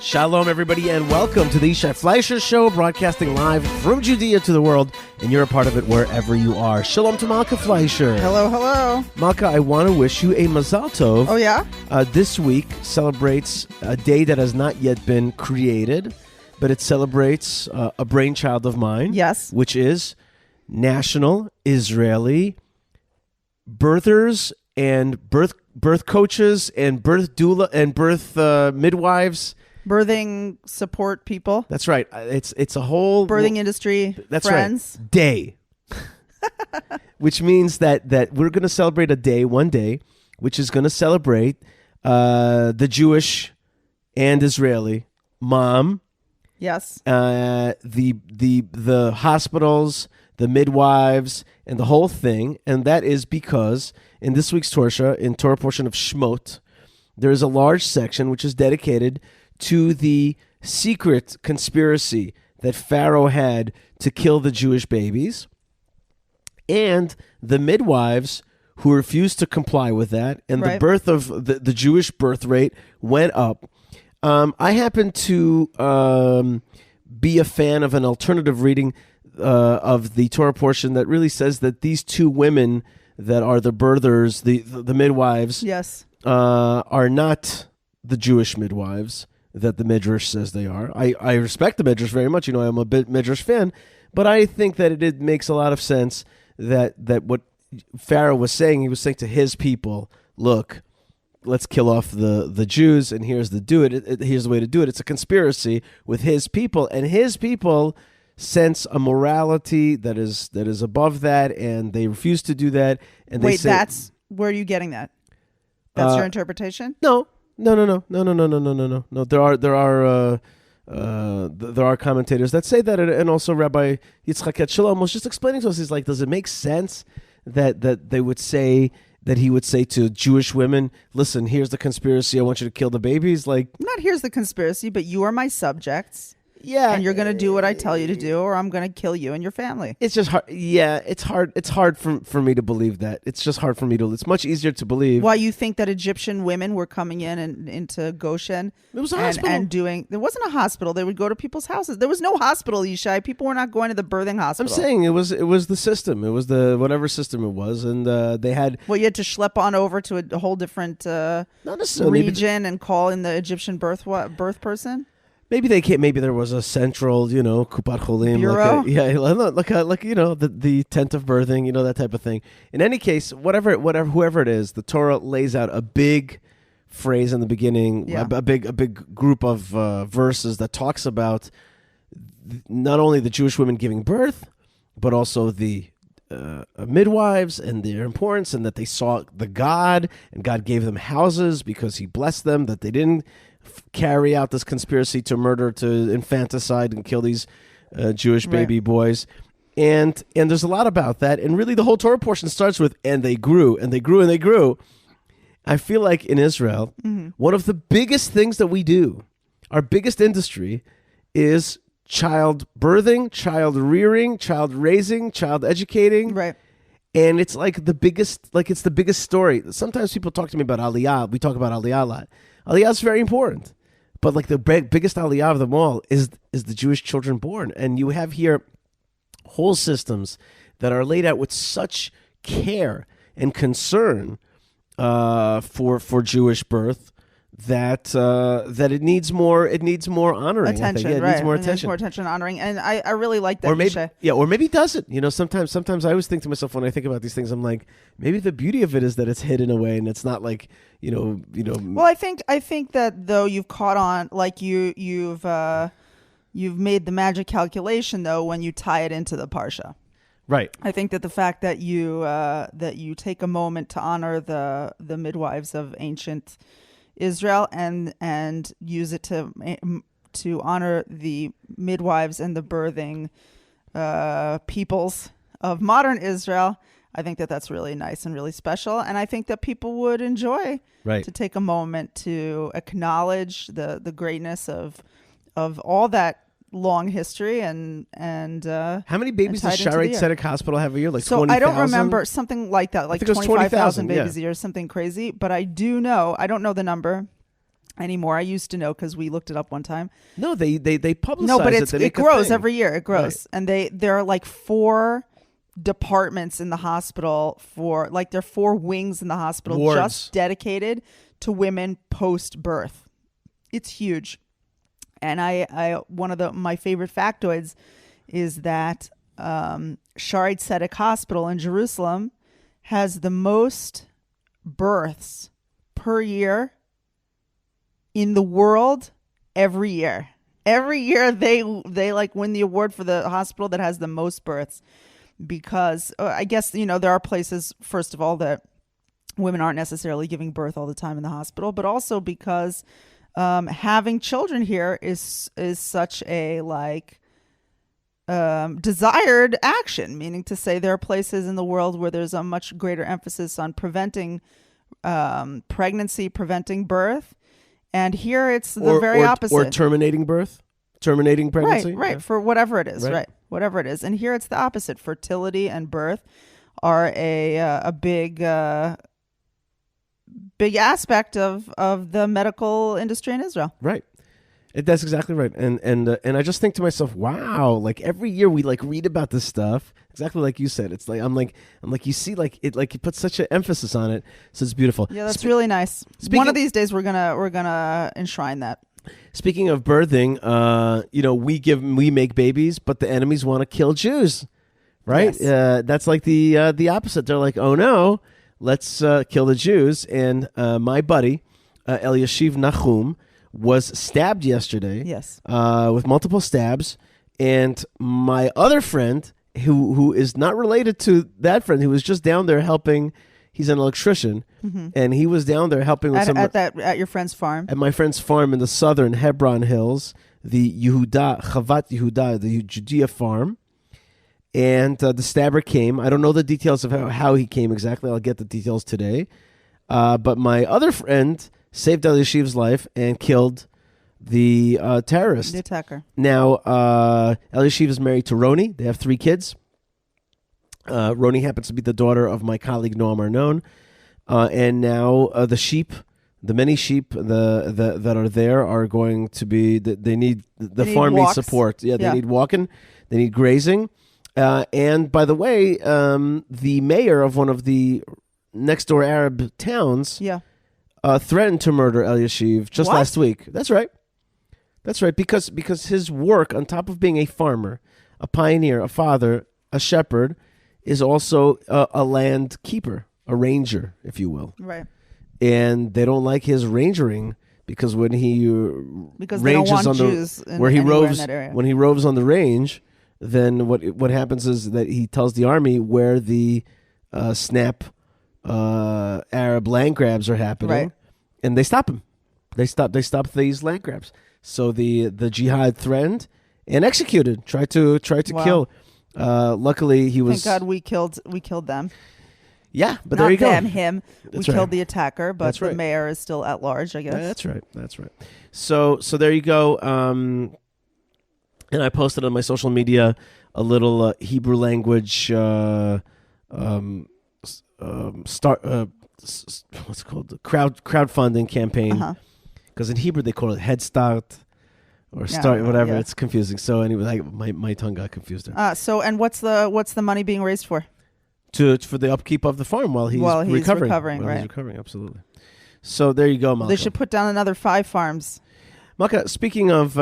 Shalom, everybody, and welcome to the Yishai Fleisher Show, broadcasting live from Judea to the world, and you're a part of it wherever you are. Shalom to Malkah Fleisher. Hello, hello. Malkah, I want to wish you a Mazal Tov. Oh, yeah? This week celebrates a day that has not yet been created, but it celebrates a brainchild of mine. Yes. Which is National Israeli Birthers and Birth Coaches and Birth Doula and Birth Midwives. Birthing support people. That's right. It's a whole birthing industry. That's friends. Right. Day, which means that we're going to celebrate one day, which is going to celebrate the Jewish and Israeli mom. Yes. The hospitals, the midwives, and the whole thing, and that is because in this week's Torah, in Torah portion of Shmot, there is a large section which is dedicated to the secret conspiracy that Pharaoh had to kill the Jewish babies, and the midwives who refused to comply with that, and right. The birth of the Jewish birth rate went up. I happen to be a fan of an alternative reading of the Torah portion that really says that these two women that are the birthers, the midwives, yes, are not the Jewish midwives that the Midrash says they are. I respect the Midrash very much. You know, I'm a bit Midrash fan, but I think that it makes a lot of sense that what Pharaoh was saying, he was saying to his people, look, let's kill off the Jews, and here's here's the way to do it. It's a conspiracy with his people, and his people sense a morality that is above that, and they refuse to do that. And they say, that's where are you getting that? That's your interpretation? No. There are commentators that say that, and also Rabbi Yitzchak Shalom was just explaining to us. He's like, does it make sense that they would say that he would say to Jewish women, listen, here's the conspiracy, I want you to kill the babies? Like, not here's the conspiracy, but you are my subjects. Yeah, and you're going to do what I tell you to do, or I'm going to kill you and your family. It's just hard. Yeah, it's hard. It's hard for me to believe that. It's just hard for me to. It's much easier to believe. Why you think that Egyptian women were coming in and into Goshen? It was a hospital. And doing. There wasn't a hospital. They would go to people's houses. There was no hospital, Yishai. People were not going to the birthing hospital. I'm saying it was the system. It was the whatever system it was, and they had. Well, you had to schlep on over to a whole different not necessarily region and call in the Egyptian birth person. Maybe they can't. Maybe there was a central, Kupat Cholim, bureau. Like the tent of birthing, that type of thing. In any case, whoever it is, the Torah lays out a big phrase in the beginning, a big group of verses that talks about not only the Jewish women giving birth, but also the midwives and their importance, and that they saw the God, and God gave them houses because He blessed them, that they didn't carry out this conspiracy to murder, to infanticide, and kill these Jewish baby boys. And there's a lot about that. And really the whole Torah portion starts with, and they grew, and they grew, and they grew. I feel like in Israel, one of the biggest things that we do, our biggest industry, is child birthing, child rearing, child raising, child educating. Right. And it's like it's the biggest story. Sometimes people talk to me about Aliyah. We talk about Aliyah a lot. Aliyah is very important, but like the biggest Aliyah of them all is the Jewish children born. And you have here whole systems that are laid out with such care and concern for Jewish birth that it needs more honoring. Attention, It right. needs more It needs attention. more attention, honoring. And I really like that. Or maybe it doesn't. Sometimes I always think to myself when I think about these things, I'm like, maybe the beauty of it is that it's hidden away and it's not like, Well, I think that though you've caught on, like you've made the magic calculation though when you tie it into the parsha. Right. I think that the fact that you take a moment to honor the midwives of ancient Israel and use it to honor the midwives and the birthing peoples of modern Israel, I think that that's really nice and really special. And I think that people would enjoy to take a moment to acknowledge the greatness of all that long history and how many babies does Shaarei Tzedek Hospital have a year? Like so 20,000? I don't remember something like that, like 25,000 babies a year, something crazy. But I do know, I don't know the number, anymore. I used to know because we looked it up one time. No, they publicize No, but it grows every year. It grows. Right. And there are like 4 departments in the hospital there are 4 wings in the hospital Wards. just dedicated to women post-birth. It's huge. And I one of my favorite factoids is that Shaare Tzedek Hospital in Jerusalem has the most births per year in the world every year. Every year they like win the award for the hospital that has the most births, because I guess, there are places, first of all, that women aren't necessarily giving birth all the time in the hospital, but also because having children here is such a desired action, meaning to say there are places in the world where there's a much greater emphasis on preventing pregnancy, preventing birth. And here it's the very opposite. Or terminating birth, terminating pregnancy. Right, for whatever it is, right, whatever it is. And here it's the opposite. Fertility and birth are a big aspect of the medical industry in Israel. Right. That's exactly right. And I just think to myself, wow, like every year we read about this stuff, exactly like you said. It's I'm like you see you put such an emphasis on it, so it's beautiful. Yeah, that's really nice. One of these days we're gonna enshrine that. Speaking of birthing, we make babies, but the enemies want to kill Jews, right? Yes. That's like the opposite. They're like, oh no, let's kill the Jews. And my buddy Eliashiv Nachum was stabbed yesterday. Yes. With multiple stabs. And my other friend, who is not related to that friend, who was just down there helping, he's an electrician, and he was down there helping with at your friend's farm. At my friend's farm in the southern Hebron Hills, the Chavat Yehuda, the Judea farm. And the stabber came. I don't know the details of how he came exactly. I'll get the details today. But my other friend saved Eliashiv's life and killed the terrorist. The attacker. Now, Eliashiv is married to Roni. They have 3 kids. Roni happens to be the daughter of my colleague Noam Arnon. And now the many sheep that are there are going to be, the farm needs support. Yeah, they need walking. They need grazing. And by the way, the mayor of one of the next door Arab towns threatened to murder Eliashiv just last week. That's right. Because his work, on top of being a farmer, a pioneer, a father, a shepherd, is also a land keeper, a ranger, if you will. Right. And they don't like his rangering because when he because they don't want Jews where he roves in that area. When he roves on the range, then what happens is that he tells the army where the snap Arab land grabs are happening, right. And they stop him. They stop these land grabs. So the jihad threatened and executed. Tried to kill. Luckily, he was. Thank God we killed them. Yeah, but not there you go. Him. We killed the attacker, but the mayor is still at large, I guess. That's right. So there you go. And I posted on my social media a little Hebrew language what's it called? The crowdfunding campaign. Because in Hebrew they call it Head Start or Start, whatever. Yeah. It's confusing. So anyway, my tongue got confused there. So and what's the money being raised for? For the upkeep of the farm while he's recovering. Right. He's recovering, absolutely. So there you go, Malkah. They should put down another 5 farms. Malkah, speaking of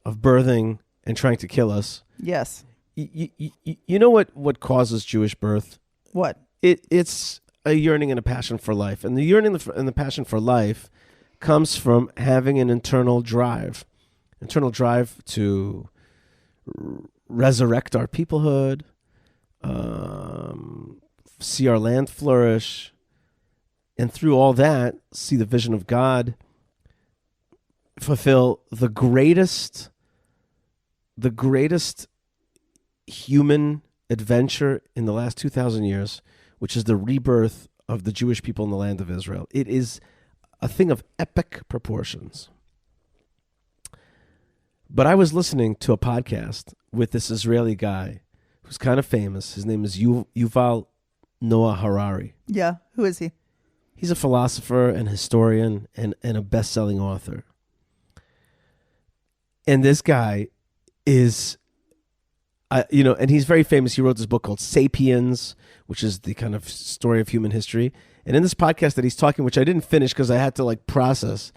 birthing and trying to kill us. Yes. You know what causes Jewish birth? What? It's a yearning and a passion for life. And the yearning and the passion for life comes from having an internal drive to resurrect our peoplehood, see our land flourish, and through all that, see the vision of God, fulfill the greatest human adventure in the last 2,000 years, which is the rebirth of the Jewish people in the land of Israel. It is a thing of epic proportions. But I was listening to a podcast with this Israeli guy who's kind of famous. His name is Yuval Noah Harari. Yeah, who is he? He's a philosopher and historian and a best-selling author. And this guy is, and he's very famous. He wrote this book called Sapiens, which is the kind of story of human history. And in this podcast that he's talking, which I didn't finish because I had to process,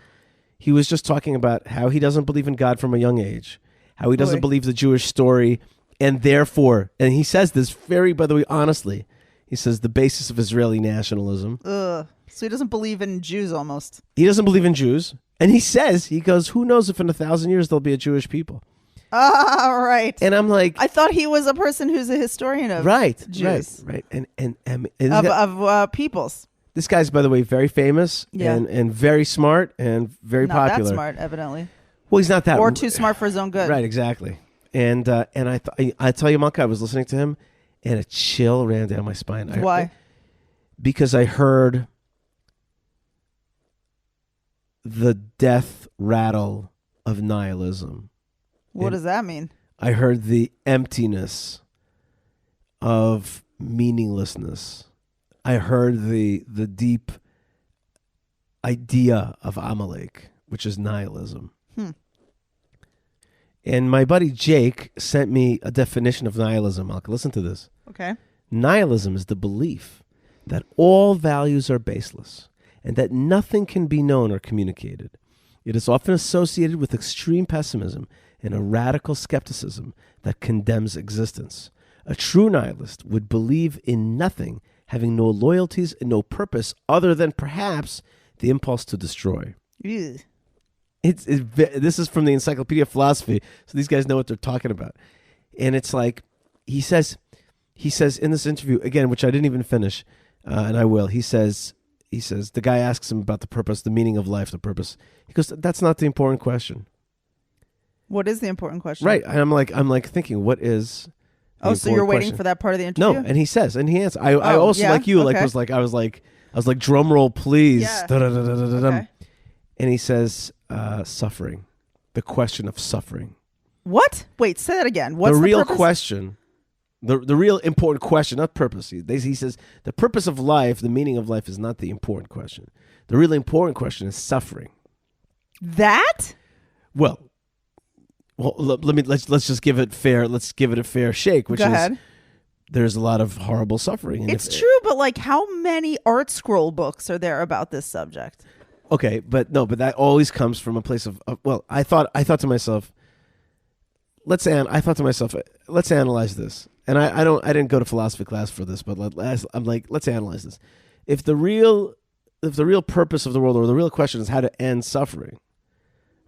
he was just talking about how he doesn't believe in God from a young age, how he doesn't believe the Jewish story, and therefore, and he says this very, by the way, honestly, he says the basis of Israeli nationalism. So he doesn't believe in Jews almost. He doesn't believe in Jews. And he goes, who knows if in 1,000 years there'll be a Jewish people. Right. And I'm like, I thought he was a person who's a historian of Jews. Right. And of peoples. This guy's, by the way, very famous and very smart and very popular. Not that smart, evidently. Well, he's not that. Or too smart for his own good. Right, exactly. And I tell you, Malkah, I was listening to him, and a chill ran down my spine. Why? Because I heard the death rattle of nihilism. What does that mean? I heard the emptiness of meaninglessness. I heard the deep idea of Amalek, which is nihilism. And my buddy Jake sent me a definition of nihilism. Malkah, listen to this. Okay. Nihilism is the belief that all values are baseless and that nothing can be known or communicated. It is often associated with extreme pessimism and a radical skepticism that condemns existence. A true nihilist would believe in nothing, having no loyalties and no purpose other than perhaps the impulse to destroy. Ew. This is from the Encyclopedia of Philosophy, so these guys know what they're talking about. And it's like, he says in this interview, again, which I didn't even finish, and I will, he says, the guy asks him about the purpose, the meaning of life, the purpose. He goes, that's not the important question. What is the important question? Right. And I'm like thinking, what is the so you're waiting for that part of the interview? No, and he says, and he answers. I also, like you, okay. I was like, drum roll, please. Yeah. Okay. And he says, suffering, the question of suffering. What? Wait, say that again. What's the real purpose? question? The real important question, not purpose. He says the purpose of life, the meaning of life, is not the important question. The really important question is suffering. That? Well, let's just give it fair. Let's give it a fair shake. Which Go ahead. Is there's a lot of horrible suffering. And it's true, but how many art scroll books are there about this subject? Okay, but that always comes from a place of I thought to myself, let's analyze this. And I didn't go to philosophy class for this, but I'm like, let's analyze this. If the real purpose of the world, or the real question, is how to end suffering,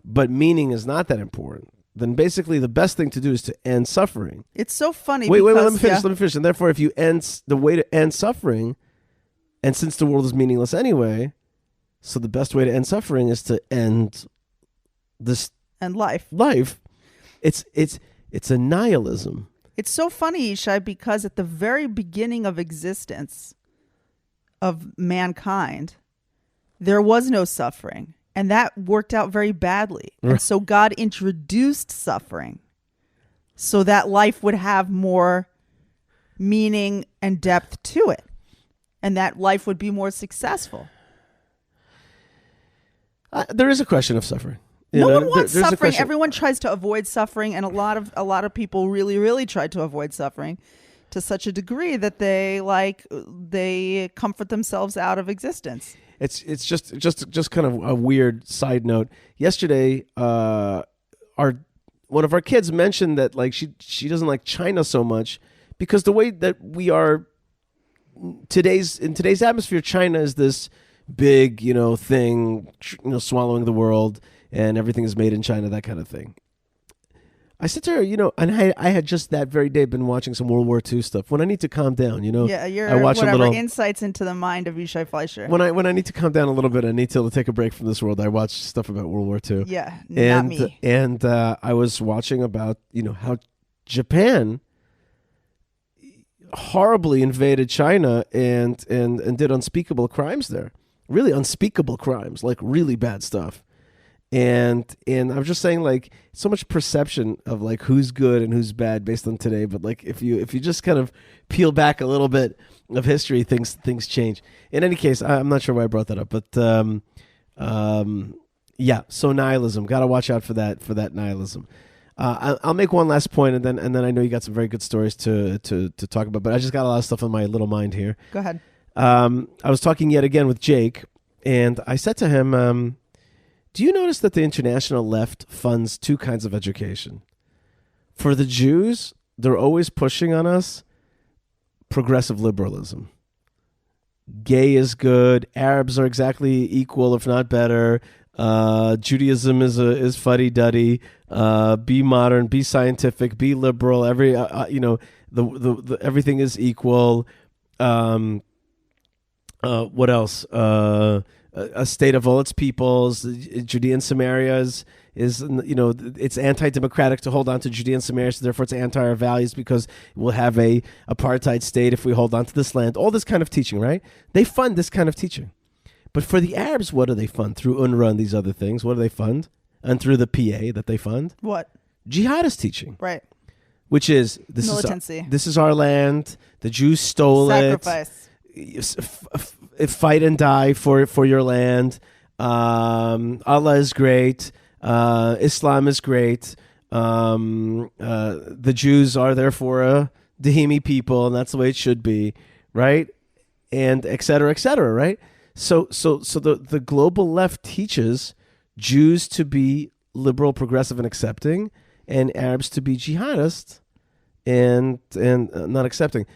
but meaning is not that important, then basically the best thing to do is to end suffering. It's so funny. Wait, let me finish. And therefore, if you the way to end suffering, and since the world is meaningless anyway, so the best way to end suffering is to end this and life. It's a nihilism. It's so funny, Yishai, because at the very beginning of existence of mankind, there was no suffering. And that worked out very badly. And so God introduced suffering so that life would have more meaning and depth to it. And that life would be more successful. There is a question of suffering. No one wants suffering. Everyone tries to avoid suffering, and a lot of people really, really try to avoid suffering to such a degree that they comfort themselves out of existence. It's just kind of a weird side note. Yesterday, one of our kids mentioned that she doesn't like China so much because the way that we are in today's atmosphere, China is this big thing, swallowing the world. And everything is made in China, that kind of thing. I said to her, and I had just that very day been watching some World War II stuff. When I need to calm down, Yeah, I watch a little insights into the mind of Yishai Fleisher. When I need to calm down a little bit, I need to take a break from this world. I watch stuff about World War II. Yeah, not me. And I was watching about how Japan horribly invaded China and did unspeakable crimes there. Really unspeakable crimes, like really bad stuff. And I'm just saying, like, so much perception of like who's good and who's bad based on today. But like if you just kind of peel back a little bit of history, things change. In any case, I'm not sure why I brought that up, but yeah. So nihilism, got to watch out for that nihilism. I'll make one last point, and then I know you got some very good stories to talk about. But I just got a lot of stuff on my little mind here. Go ahead. I was talking yet again with Jake, and I said to him, do you notice that the international left funds two kinds of education? For the Jews, they're always pushing on us progressive liberalism. Gay is good. Arabs are exactly equal, if not better. Judaism is fuddy-duddy. Be modern, be scientific, be liberal. Everything is equal. What else? A state of all its peoples. Judea and Samaria is it's anti-democratic to hold on to Judea and Samaria, so therefore it's anti our values because we'll have a apartheid state if we hold on to this land. All this kind of teaching, right? They fund this kind of teaching. But for the Arabs, what do they fund? Through UNRWA and these other things, what do they fund? And through the PA that they fund? What? Jihadist teaching. Right. Which is, militancy. This is our land. The Jews stole Sacrifice. Fight and die for your land. Allah is great. Islam is great. The Jews are therefore a Dahimi people, and that's the way it should be, right? And et cetera, right? So the global left teaches Jews to be liberal, progressive, and accepting, and Arabs to be jihadist and not accepting.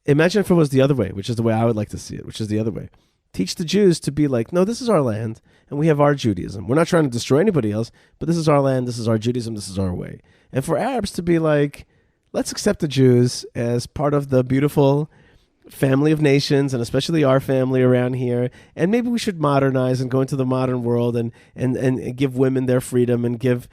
Imagine if it was the other way, which is the way I would like to see it, which is the other way. Teach the Jews to be like, no, this is our land, and we have our Judaism. We're not trying to destroy anybody else, but this is our land, this is our Judaism, this is our way. And for Arabs to be like, let's accept the Jews as part of the beautiful family of nations, and especially our family around here, and maybe we should modernize and go into the modern world and give women their freedom and give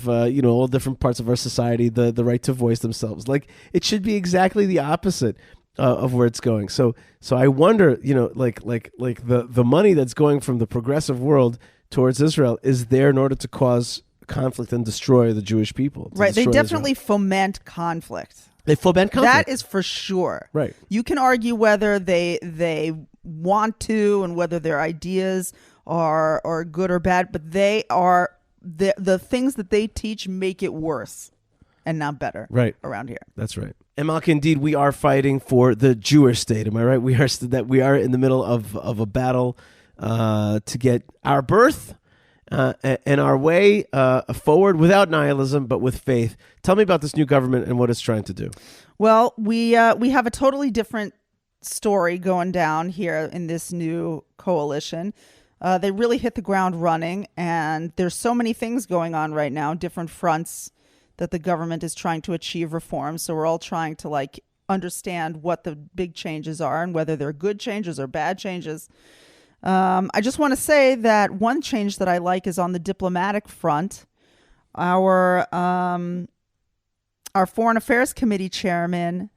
all different parts of our society the right to voice themselves. Like, it should be exactly the opposite of where it's going. So I wonder, like the money that's going from the progressive world towards Israel is there in order to cause conflict and destroy the Jewish people. Right. They definitely foment conflict. They foment conflict. That is for sure. Right. You can argue whether they want to and whether their ideas are good or bad, but they are the things that they teach make it worse and not better. Right. Around here. That's right. And Malkah, indeed, we are fighting for the Jewish state. Am I right? We are in the middle of a battle to get our birth and our way forward without nihilism, but with faith. Tell me about this new government and what it's trying to do. Well, we have a totally different story going down here in this new coalition. They really hit the ground running, and there's so many things going on right now, different fronts that the government is trying to achieve reform. So we're all trying to understand what the big changes are and whether they're good changes or bad changes. I just want to say that one change that I like is on the diplomatic front. Our Foreign Affairs Committee chairman,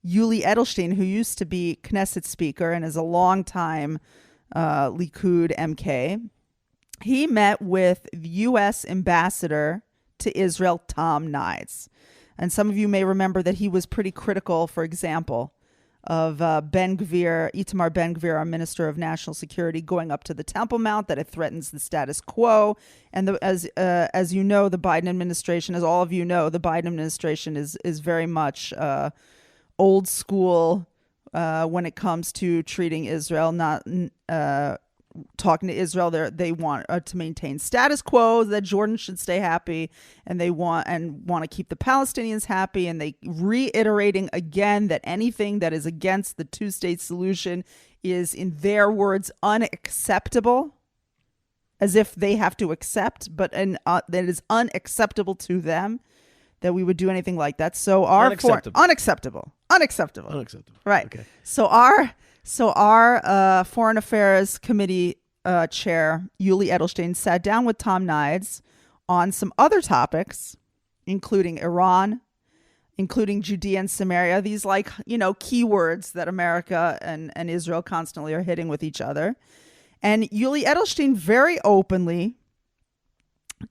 Yuli Edelstein, who used to be Knesset speaker and is a longtime Likud MK, he met with the U.S. ambassador to Israel, Tom Nides. And some of you may remember that he was pretty critical, for example, of Itamar Ben-Gvir, our Minister of National Security, going up to the Temple Mount, that it threatens the status quo. And as you know, the Biden administration, as all of you know, the Biden administration is very much old school when it comes to treating Israel, not talking to Israel. They want to maintain status quo, that Jordan should stay happy, and they want to keep the Palestinians happy, and they reiterating again that anything that is against the two-state solution is, in their words, unacceptable, as if they have to accept, but that is unacceptable to them that we would do anything like that. So unacceptable. Right. Okay. So our Foreign Affairs Committee chair, Yuli Edelstein, sat down with Tom Nides on some other topics, including Iran, including Judea and Samaria, these keywords that America and Israel constantly are hitting with each other. And Yuli Edelstein very openly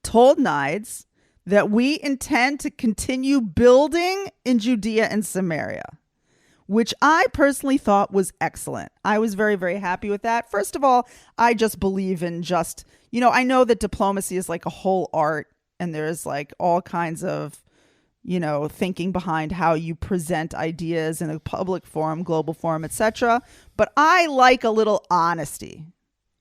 told Nides that we intend to continue building in Judea and Samaria, which I personally thought was excellent. I was very, very happy with that. First of all, I just believe in I know that diplomacy is like a whole art, and there's like all kinds of, thinking behind how you present ideas in a public forum, global forum, etc. But I like a little honesty.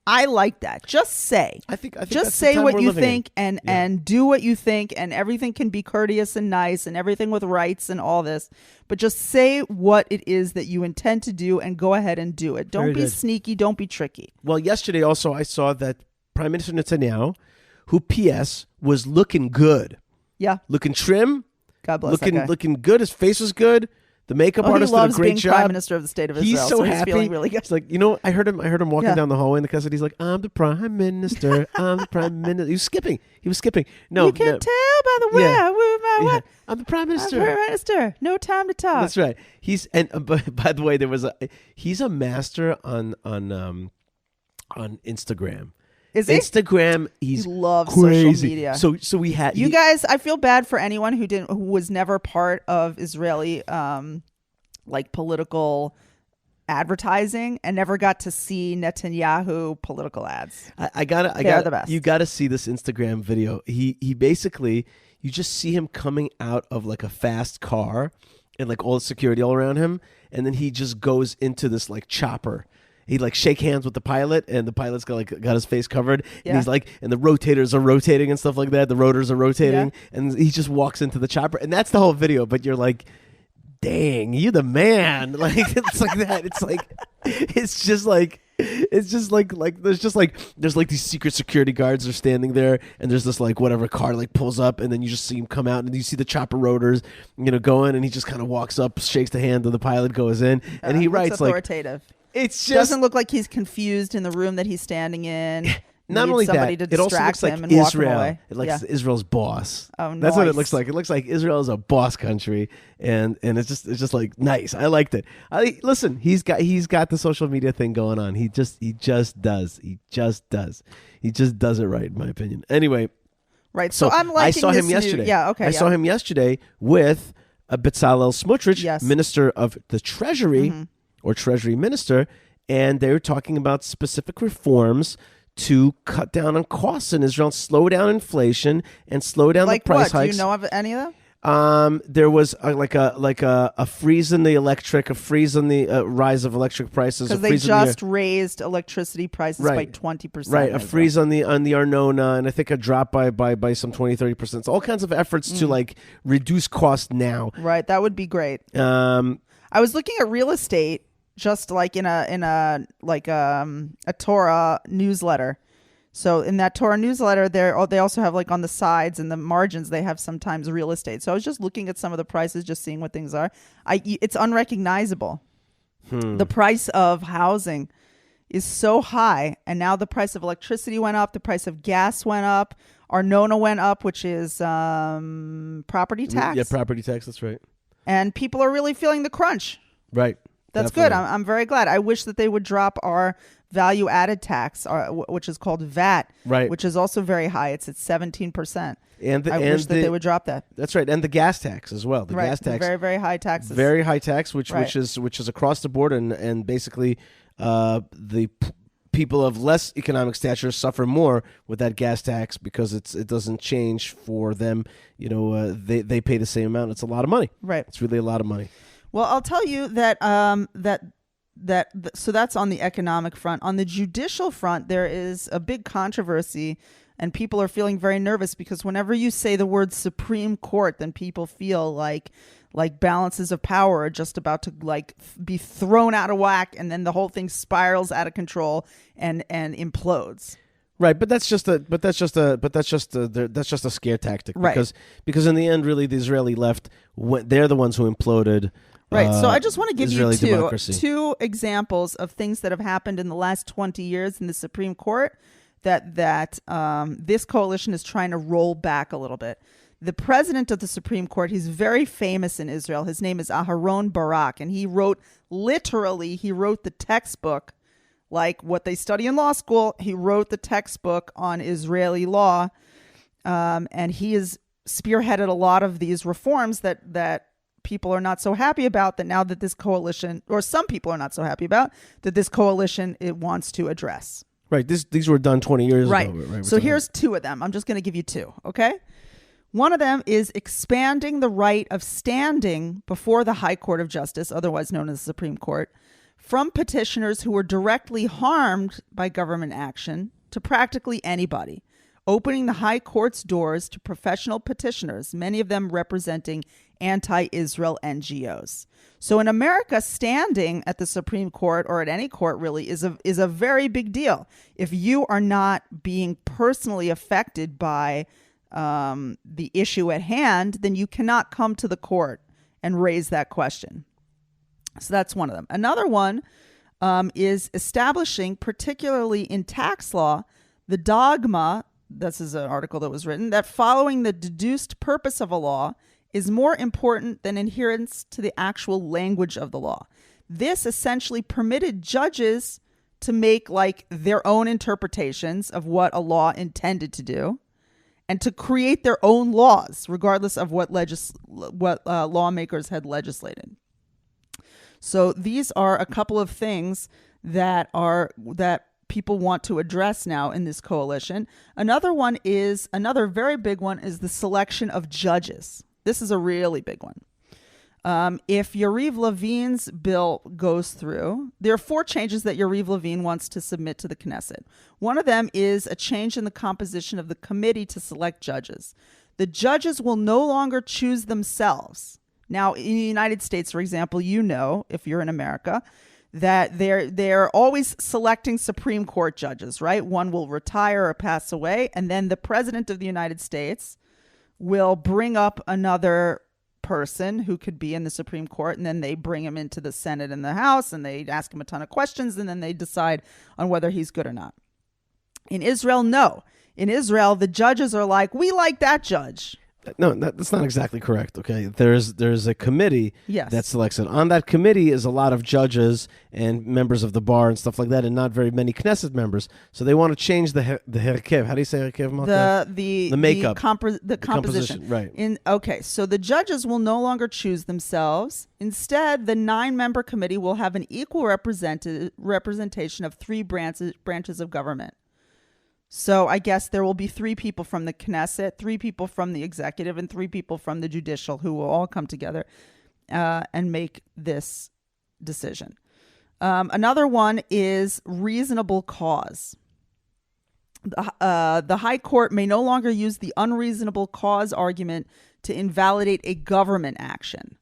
I like that. Just say. I think just say what you think and do what you think, and everything can be courteous and nice and everything with rights and all this. But just say what it is that you intend to do and go ahead and do it. Don't be sneaky. Don't be tricky. Well, yesterday also I saw that Prime Minister Netanyahu, who P.S. was looking good. Yeah. Looking trim. God bless that guy. Looking good. His face was good. The makeup artist did a great job. He loves being Prime Minister of the State of Israel. He's so happy. He's feeling really good. He's like, I heard him walking down the hallway in the cassette. He's like, I'm the Prime Minister. I'm the Prime Minister. He was skipping. No, you can tell by the way I move. I'm the Prime Minister. I'm Prime Minister. No time to talk. That's right. By the way, he's a master on Instagram. Is he? Instagram, he loves crazy. Social media. So we had you guys. I feel bad for anyone who was never part of Israeli political advertising and never got to see Netanyahu political ads. They're the best. You gotta see this Instagram video. He basically, you just see him coming out of like a fast car and like all the security all around him, and then he just goes into this like chopper. He like shake hands with the pilot, and the pilot's got his face covered, and he's like, and the rotators are rotating and stuff like that. The rotors are rotating, and he just walks into the chopper, and that's the whole video. But you're like, dang, you the man! Like it's like that. It's just like there's these secret security guards are standing there, and there's this like whatever car like pulls up, and then you just see him come out, and you see the chopper rotors going, and he just kind of walks up, shakes the hand of the pilot, goes in, and he writes authoritative. It's just doesn't look like he's confused in the room that he's standing in. Not only that, it also looks like Israel. It looks Israel's boss. Oh, nice. That's what it looks like. It looks like Israel is a boss country, and it's just like nice. I liked it. Listen, he's got the social media thing going on. He just does it right, in my opinion. Anyway, right. So I'm liking I saw him this yesterday. I saw him yesterday with Bezalel Smotrich, Minister of the Treasury. Mm-hmm. Or Treasury Minister, and they were talking about specific reforms to cut down on costs in Israel, slow down inflation, and slow down the price hikes. Do you know of any of them? There was a freeze in the electric, a freeze on the rise of electric prices. Because they just raised electricity prices by 20%. Right, a freeze on the Arnona, and I think a drop by some 20-30%. So all kinds of efforts to like reduce cost now. Right, that would be great. I was looking at real estate. Just like in a Torah newsletter. So in that Torah newsletter, they also have like on the sides and the margins, they have sometimes real estate. So I was just looking at some of the prices, just seeing what things are. It's unrecognizable. The price of housing is so high, and now the price of electricity went up, the price of gas went up, Arnona went up, which is property tax. Yeah, property tax. That's right. And people are really feeling the crunch. Right. That's good. I'm very glad. I wish that they would drop our value-added tax, which is called VAT, right? Which is also very high. It's at 17%. I wish that they would drop that. That's right, and the gas tax as well. The gas tax, very, very high taxes. Very high tax, which is across the board, and basically the people of less economic stature suffer more with that gas tax because it doesn't change for them. They pay the same amount. It's a lot of money. Right. It's really a lot of money. Well, I'll tell you that so that's on the economic front. On the judicial front, there is a big controversy, and people are feeling very nervous because whenever you say the word Supreme Court, then people feel like balances of power are just about to be thrown out of whack, and then the whole thing spirals out of control and implodes. Right, but that's just a scare tactic, right? Because in the end, really, the Israeli left, they're the ones who imploded. Right. So I just want to give Israeli you two examples of things that have happened in the last 20 years in the Supreme Court that this coalition is trying to roll back a little bit. The president of the Supreme Court, he's very famous in Israel. His name is Aharon Barak, and he wrote the textbook like what they study in law school. He wrote the textbook on Israeli law, and he has spearheaded a lot of these reforms that people are not so happy about, that now that this coalition, or some people are not so happy about, that this coalition it wants to address. Right. These were done 20 years ago. Right. So here's two of them. I'm just going to give you two, okay? One of them is expanding the right of standing before the High Court of Justice, otherwise known as the Supreme Court, from petitioners who were directly harmed by government action to practically anybody, opening the High Court's doors to professional petitioners, many of them representing anti-Israel NGOs. So in America, standing at the Supreme Court, or at any court really, is a very big deal. If you are not being personally affected by the issue at hand, then you cannot come to the court and raise that question. So that's one of them. Another one is establishing, particularly in tax law, the dogma, this is an article that was written, that following the deduced purpose of a law is more important than adherence to the actual language of the law. This essentially permitted judges to make like their own interpretations of what a law intended to do, and to create their own laws, regardless of what lawmakers had legislated. So these are a couple of things that people want to address now in this coalition. Another very big one is the selection of judges. This is a really big one. If Yariv Levin's bill goes through, there are 4 changes that Yariv Levin wants to submit to the Knesset. One of them is a change in the composition of the committee to select judges. The judges will no longer choose themselves. Now, in the United States, for example, if you're in America, that they're always selecting Supreme Court judges, right? One will retire or pass away, and then the President of the United States will bring up another person who could be in the Supreme Court, and then they bring him into the Senate and the House, and they ask him a ton of questions, and then they decide on whether he's good or not. In Israel, no. In Israel, the judges are like, we like that judge. No, that's not exactly correct, okay? There's a committee that selects it. On that committee is a lot of judges and members of the bar and stuff like that, and not very many Knesset members. So they want to change the herkev. How do you say herkev, Malkah? The makeup. The composition. Right. Okay, so the judges will no longer choose themselves. Instead, the 9-member committee will have an equal representation of 3 branches of government. So I guess there will be 3 people from the Knesset, 3 people from the executive, and 3 people from the judicial who will all come together and make this decision. Another one is reasonable cause. The High Court may no longer use the unreasonable cause argument to invalidate a government action.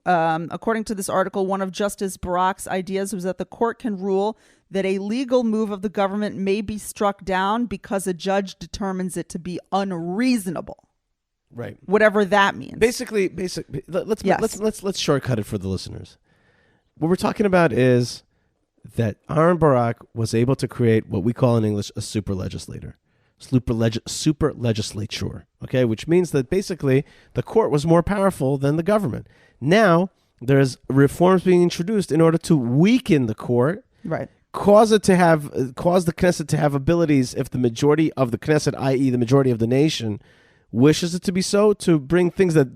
According to this article, one of Justice Barak's ideas was that the court can rule that a legal move of the government may be struck down because a judge determines it to be unreasonable. Right. Whatever that means. Basically, let's shortcut it for the listeners. What we're talking about is that Aaron Barak was able to create what we call in English a super legislature, okay, which means that basically the court was more powerful than the government. Now there's reforms being introduced in order to weaken the court, right? Cause the Knesset to have abilities if the majority of the Knesset, i.e. the majority of the nation, wishes it to be so, to bring things that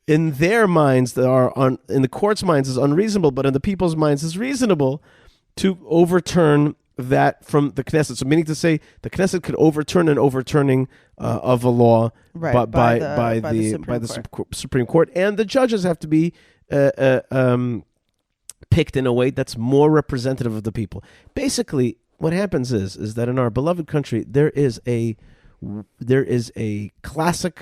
in their minds that are in the court's minds is unreasonable, but in the people's minds is reasonable, to overturn that from the Knesset. So meaning to say the Knesset could overturn an overturning of a law by the Supreme Court, and the judges have to be picked in a way that's more representative of the people. Basically, what happens is that in our beloved country there is a classic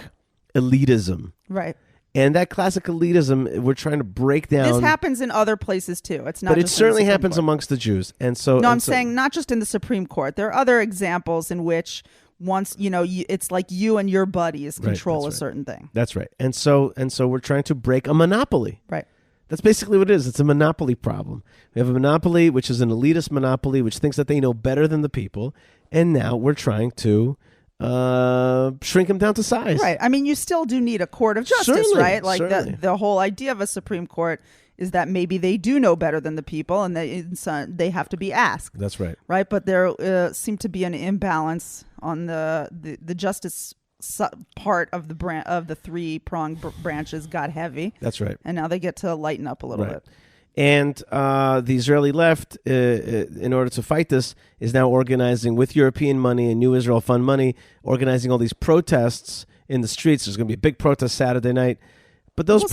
elitism, right? And that classic elitism, we're trying to break down. This happens in other places too. It's not, but it certainly happens amongst the Jews. And so, no, I'm saying not just in the Supreme Court. There are other examples in which once it's like you and your buddies control a certain thing. That's right. And so we're trying to break a monopoly. Right. That's basically what it is. It's a monopoly problem. We have a monopoly, which is an elitist monopoly, which thinks that they know better than the people. And now we're trying to shrink them down to size. Right. I mean, you still do need a court of justice, certainly, right? Like certainly. the whole idea of a Supreme Court is that maybe they do know better than the people, and they have to be asked. That's right. Right, but there seemed to be an imbalance on the justice part of the three-pronged branches got heavy. That's right. And now they get to lighten up a little bit. And the Israeli left, in order to fight this, is now organizing with European money and New Israel Fund money, organizing all these protests in the streets. There's going to be a big protest Saturday night. But those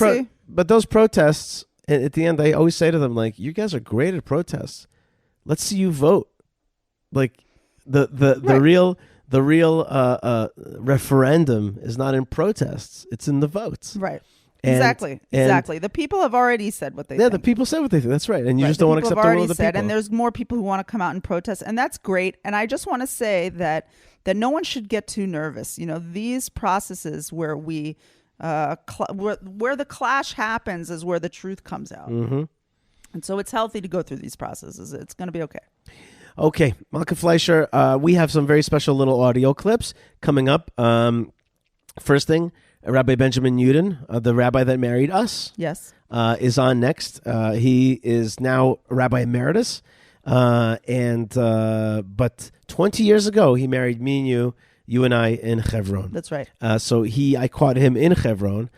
protests, at the end, I always say to them, like, you guys are great at protests. Let's see you vote. Like, the real referendum is not in protests. It's in the votes. Right. Exactly. The people have already said what they think. Yeah, the people said what they think. That's right. And you just don't want to accept the will of the people. And there's more people who want to come out and protest. And that's great. And I just want to say that no one should get too nervous. You know, these processes where we where the clash happens is where the truth comes out. Mm-hmm. And so it's healthy to go through these processes. It's going to be okay. Okay, Malkah Fleisher, we have some very special little audio clips coming up. First thing, Rabbi Benjamin Yudin, the rabbi that married us, yes, is on next. He is now Rabbi Emeritus, but 20 years ago he married me and you and I in Hebron. That's right. So I caught him in Hebron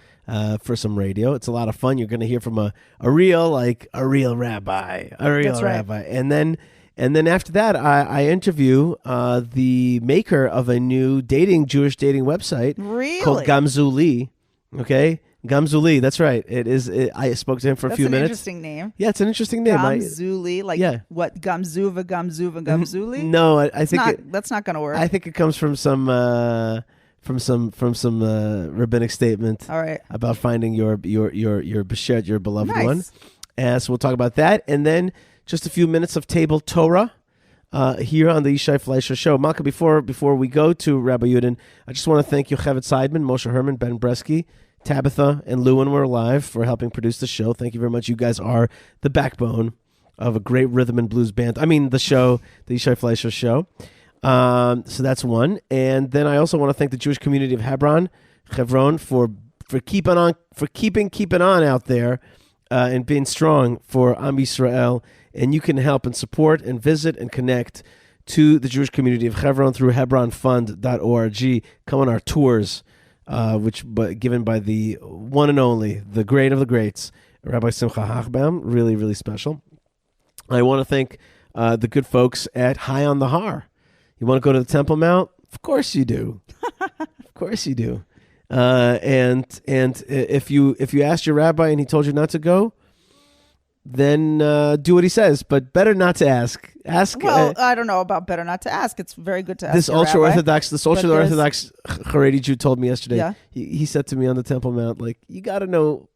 for some radio. It's a lot of fun. You're going to hear from a real rabbi, That's right. rabbi, and then after that, I interview the maker of a new Jewish dating website called GamZuLi. Okay, GamZuLi. That's right. I spoke to him for a few minutes. That's an interesting name. Yeah, it's an interesting name. GamZuLi, what GamZuva, GamZuLi? No, I think that's not going to work. I think it comes from some rabbinic statement. All right. About finding your beshet, your beloved one. So we'll talk about that, and then just a few minutes of table Torah here on the Yishai Fleisher Show. Malkah, before we go to Rabbi Yudin, I just want to thank Yocheved Seidman, Moshe Herman, Ben Bresky, Tabitha, and Lou when we're live for helping produce the show. Thank you very much. You guys are the backbone of a great rhythm and blues band. I mean, the show, the Yishai Fleisher Show. So that's one. And then I also want to thank the Jewish community of Hebron, for keeping on out there and being strong for Am Yisrael. And you can help and support and visit and connect to the Jewish community of Hebron through hebronfund.org. Come on our tours, given by the one and only, the great of the greats, Rabbi Simcha Hachbaum. Really, really special. I want to thank the good folks at High on the Har. You want to go to the Temple Mount? Of course you do. Of course you do. And if you asked your rabbi and he told you not to go, then do what he says, but better not to ask. Well, I don't know about better not to ask. It's very good to ask. This ultra-Orthodox Haredi Jew told me yesterday. Yeah. He said to me on the Temple Mount, like, you got to know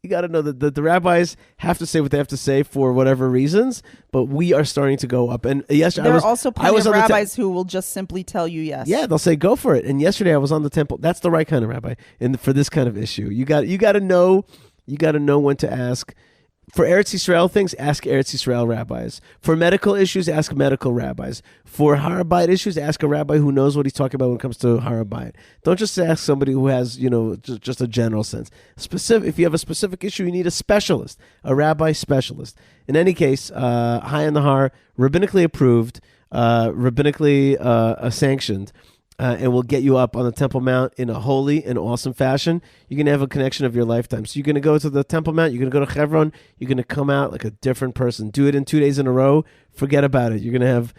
that the rabbis have to say what they have to say for whatever reasons, but we are starting to go up. And yesterday, there are also plenty of rabbis who will just simply tell you yes. Yeah, they'll say go for it. And yesterday I was on the temple. That's the right kind of rabbi, and for this kind of issue, you got to know when to ask. For Eretz Yisrael things, ask Eretz Yisrael rabbis. For medical issues, ask medical rabbis. For Har HaBayit issues, ask a rabbi who knows what he's talking about when it comes to Har HaBayit. Don't just ask somebody who has, just a general sense. If you have a specific issue, you need a specialist, a rabbi specialist. In any case, High on the Har, rabbinically approved, rabbinically sanctioned. And we'll get you up on the Temple Mount in a holy and awesome fashion. You're going to have a connection of your lifetime. So you're going to go to the Temple Mount, you're going to go to Hebron, you're going to come out like a different person. Do it in 2 days in a row. Forget about it. You're going to have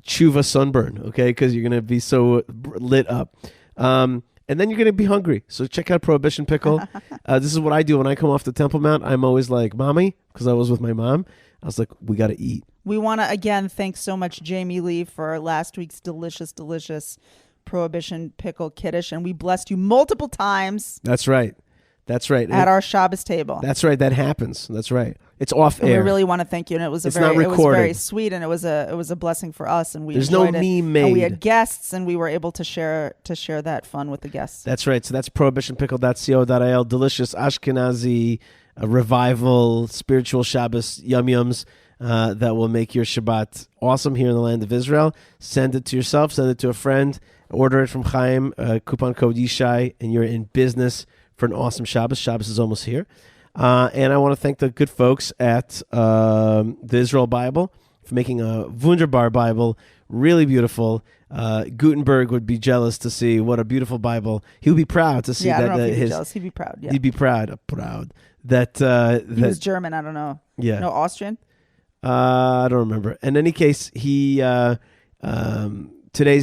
tshuva sunburn, okay? Because you're going to be so lit up. And then you're going to be hungry. So check out Prohibition Pickle. This is what I do when I come off the Temple Mount. I'm always like, Mommy, because I was with my mom. I was like, we got to eat. We want to, again, thank so much Jamie Lee for last week's delicious Prohibition Pickle Kiddush. And we blessed you multiple times. That's right. At our Shabbos table. That's right. That happens. That's right. It's off air. We really want to thank you. And it was very sweet, and it was a blessing for us. And there's no meme made. And we had guests, and we were able to share that fun with the guests. That's right. So that's prohibitionpickle.co.il. Delicious Ashkenazi revival, spiritual Shabbos yum-yums. That will make your Shabbat awesome here in the land of Israel. Send it to yourself. Send it to a friend. Order it from Chaim. Coupon code Yishai, and you're in business for an awesome Shabbos. Shabbos is almost here. And I want to thank the good folks at the Israel Bible for making a wunderbar Bible, really beautiful. Gutenberg would be jealous to see what a beautiful Bible. He would be proud to see I that. don't know if he'd be jealous. He'd be proud. Yeah. He'd be proud that he was German. I don't know. Yeah. No, Austrian. I don't remember. In any case, today's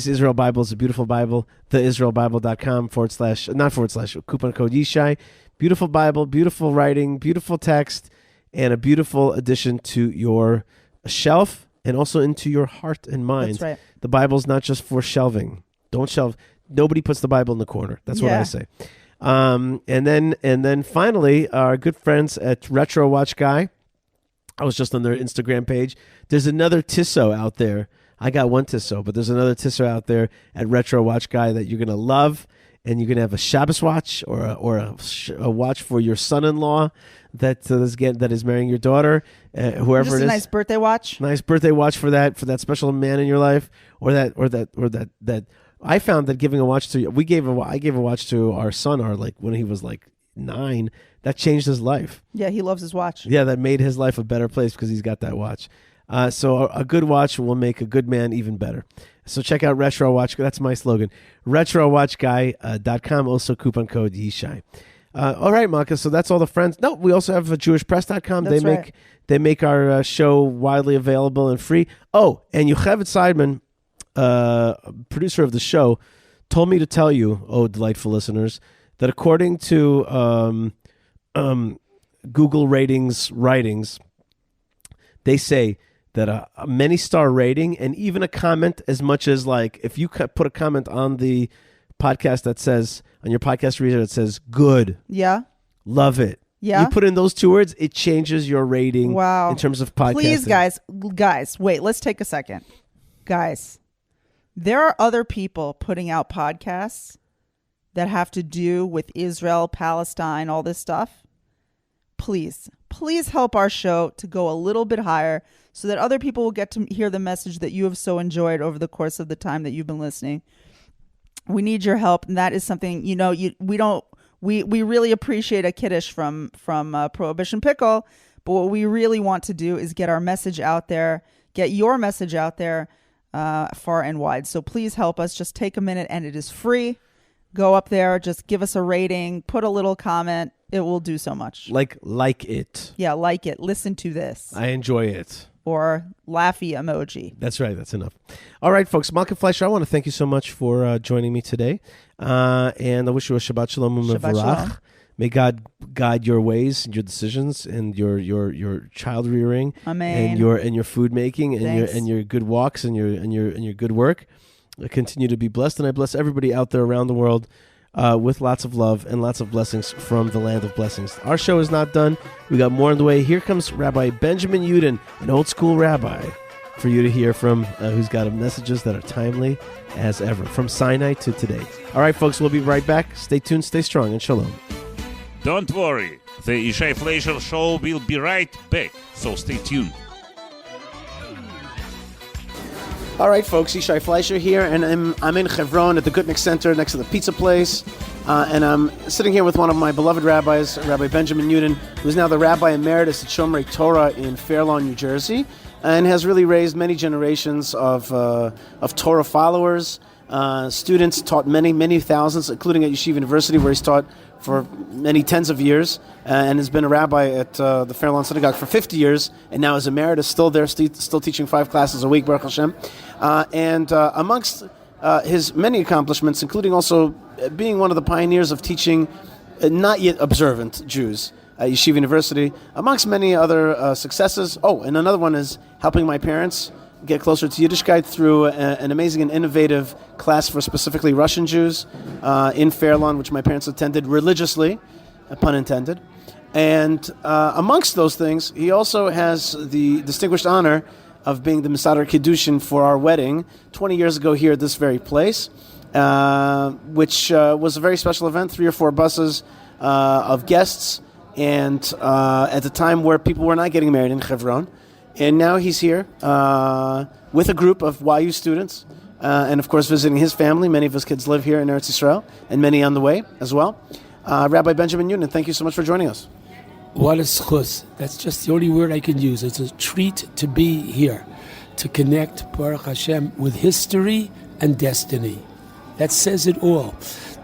Israel Bible is a beautiful Bible. TheIsraelBible.com / coupon code Yishai. Beautiful Bible, beautiful writing, beautiful text, and a beautiful addition to your shelf and also into your heart and mind. That's right. The Bible's not just for shelving. Don't shelve. Nobody puts the Bible in the corner. That's what I say. And then finally, our good friends at Retro Watch Guy. I was just on their Instagram page. There's another Tissot out there. I got one Tissot, but there's another Tissot out there at Retro Watch Guy that you're going to love. And you're going to have a Shabbos watch or a watch for your son-in-law that is marrying your daughter, whoever just it is. A nice birthday watch. Nice birthday watch for that special man in your life, or that. I found that giving a watch to I gave a watch to our son, when he was 9. That changed his life. Yeah, he loves his watch. Yeah, that made his life a better place because he's got that watch. So a good watch will make a good man even better. So check out Retro Watch. That's my slogan. RetroWatchGuy.com. Also coupon code Yishai. All right, Malkah. So that's all the friends. No, we also have JewishPress.com. They make our show widely available and free. Oh, and Yocheved Seidman, producer of the show, told me to tell you, oh, delightful listeners, that according to Google ratings, they say that a many star rating and even a comment, as much as if you put a comment on the podcast that says, on your podcast reader that says good, love it, you put in those 2 words, it changes your rating. Wow. In terms of podcasting. Please, guys, wait, let's take a second. Guys, there are other people putting out podcasts that have to do with Israel, Palestine, all this stuff. Please help our show to go a little bit higher so that other people will get to hear the message that you have so enjoyed over the course of the time that you've been listening. We need your help, and that is something, we really appreciate a kiddush from Prohibition Pickle, but what we really want to do is get our message out there, get your message out there far and wide. So please help us. Just take a minute, and it is free. Go up there, just give us a rating, put a little comment. It will do so much. Like it. Yeah, like it. Listen to this. I enjoy it. Or laughy emoji. That's right. That's enough. All right, folks. Malkah Fleisher, I want to thank you so much for joining me today. And I wish you a Shabbat Shalom u'mevarach. May God guide your ways and your decisions and your child rearing. Amen. And your food making and your good walks and your good work. Continue to be blessed, and I bless everybody out there around the world with lots of love and lots of blessings from the land of blessings. Our show is not done. We got more on the way. Here comes Rabbi Benjamin Yudin, an old school rabbi, for you to hear from, who's got messages that are timely as ever, from Sinai to today. All right, folks, we'll be right back. Stay tuned, stay strong, and shalom. Don't worry. The Yishai Fleisher show will be right back, so stay tuned. All right, folks, Yishai Fleisher here, and I'm in Hebron at the Gutnick Center next to the pizza place, and I'm sitting here with one of my beloved rabbis, Rabbi Benjamin Yudin, who's now the Rabbi Emeritus at Shomrei Torah in Fair Lawn, New Jersey, and has really raised many generations of Torah followers, students, taught many thousands, including at Yeshiva University, where he's taught for many tens of years, and has been a rabbi at the Fair Lawn Synagogue for 50 years, and now is emeritus, still there, still teaching 5 classes a week, Baruch Hashem. And amongst his many accomplishments, including also being one of the pioneers of teaching not yet observant Jews at Yeshiva University, amongst many other successes. Oh, and another one is helping my parents get closer to Yiddishkeit through an amazing and innovative class for specifically Russian Jews in Fair Lawn, which my parents attended religiously, pun intended. And amongst those things, he also has the distinguished honor of being the Mesader Kiddushin for our wedding 20 years ago here at this very place, which was a very special event, 3 or 4 buses of guests, and at the time where people were not getting married in Hebron. And now he's here with a group of YU students, and of course visiting his family. Many of his kids live here in Eretz Yisrael, and many on the way as well. Rabbi Benjamin Yudin, thank you so much for joining us. What a schus. That's just the only word I can use. It's a treat to be here, to connect, Baruch Hashem, with history and destiny. That says it all.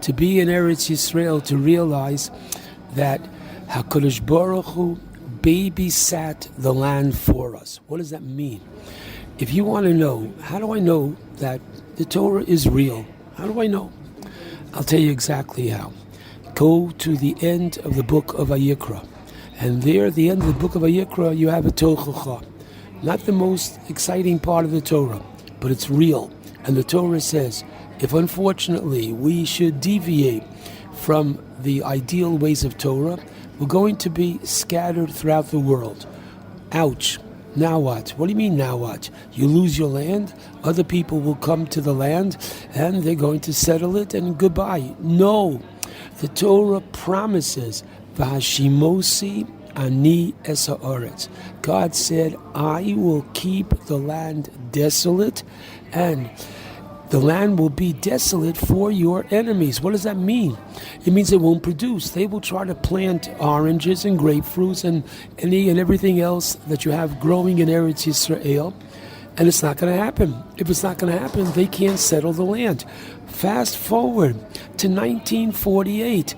To be in Eretz Yisrael, to realize that HaKadosh Baruch Hu babysat the land for us. What does that mean? If you want to know, how do I know that the Torah is real? How do I know? I'll tell you exactly how. Go to the end of the book of Vayikra. And there, at the end of the book of Vayikra, you have a Tochacha. Not the most exciting part of the Torah, but it's real. And the Torah says, if unfortunately we should deviate from the ideal ways of Torah, we're going to be scattered throughout the world. Ouch. Now what? What do you mean now what? You lose your land, other people will come to the land, and they're going to settle it, and goodbye. No. The Torah promises, V'hashimosi ani es ha'aretz. God said, I will keep the land desolate, and the land will be desolate for your enemies. What does that mean? It means it won't produce. They will try to plant oranges and grapefruits and any and everything else that you have growing in Eretz Yisrael, and it's not going to happen. If it's not going to happen, they can't settle the land. Fast forward to 1948.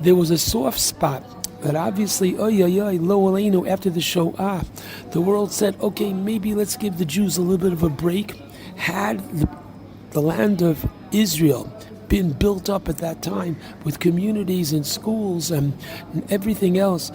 There was a soft spot that obviously, lo aleinu, after the Shoah, the world said, okay, maybe let's give the Jews a little bit of a break. Had the land of Israel been built up at that time with communities and schools and everything else,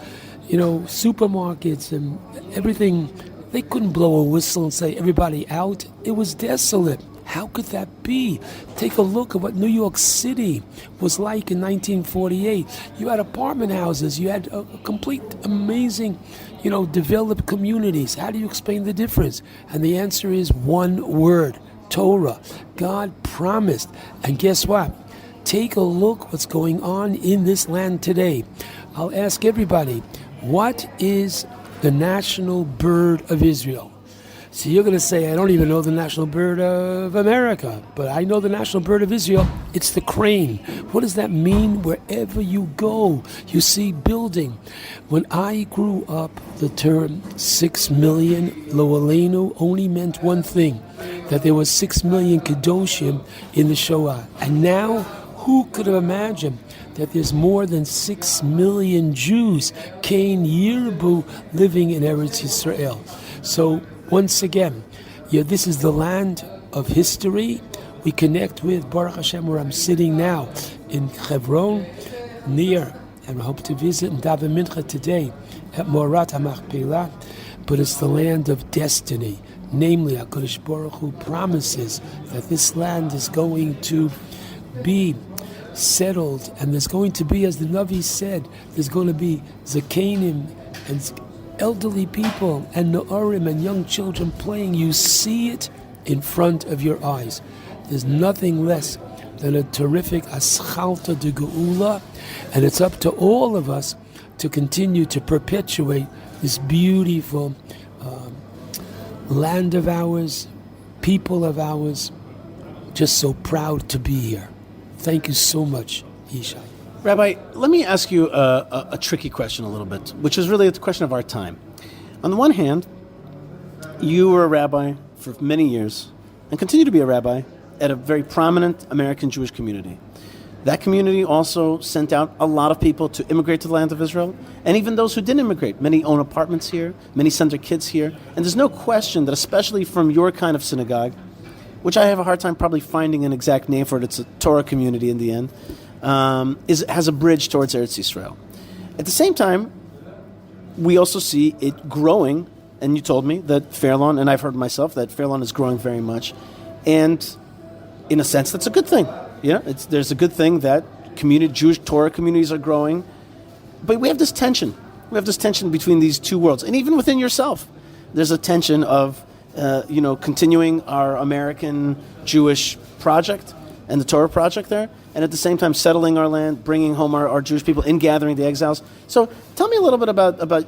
supermarkets and everything, they couldn't blow a whistle and say, everybody out. It was desolate. How could that be? Take a look at what New York City was like in 1948. You had apartment houses. You had a complete amazing, developed communities. How do you explain the difference? And the answer is one word, Torah. God promised. And guess what? Take a look what's going on in this land today. I'll ask everybody, what is the national bird of Israel? So you're going to say, I don't even know the national bird of America, but I know the national bird of Israel. It's the crane. What does that mean? Wherever you go, you see building. When I grew up, the term 6 million, lo aleinu, only meant one thing, that there was 6 million Kedoshim in the Shoah. And now, who could have imagined that there's more than 6 million Jews, Kain Yirbu, living in Eretz Yisrael? So, once again, this is the land of history. We connect with Baruch Hashem, where I'm sitting now in Hebron, near, and I hope to visit and daven mincha today at Morat HaMachpelah. But it's the land of destiny. Namely, HaKadosh Baruch Hu promises that this land is going to be settled, and there's going to be, as the Navi said, there's going to be Zakanim and elderly people and Noarim and young children playing. You see it in front of your eyes. There's nothing less than a terrific aschalta de geula, and it's up to all of us to continue to perpetuate this beautiful land of ours, people of ours. Just so proud to be here. Thank you so much, Yishai. Rabbi, let me ask you a tricky question a little bit, which is really the question of our time. On the one hand, you were a rabbi for many years and continue to be a rabbi at a very prominent American Jewish community. That community also sent out a lot of people to immigrate to the land of Israel, and even those who didn't immigrate. Many own apartments here, many send their kids here, and there's no question that, especially from your kind of synagogue, which I have a hard time probably finding an exact name for it, it's a Torah community in the end, has a bridge towards Eretz Yisrael. At the same time, we also see it growing, and you told me that Fairlawn, and I've heard myself, that Fairlawn is growing very much, and in a sense, that's a good thing. There's a good thing that Jewish Torah communities are growing, but we have this tension. We have this tension between these two worlds, and even within yourself, there's a tension of continuing our American Jewish project and the Torah project there, and at the same time settling our land, bringing home our Jewish people, ingathering the exiles. So tell me a little bit about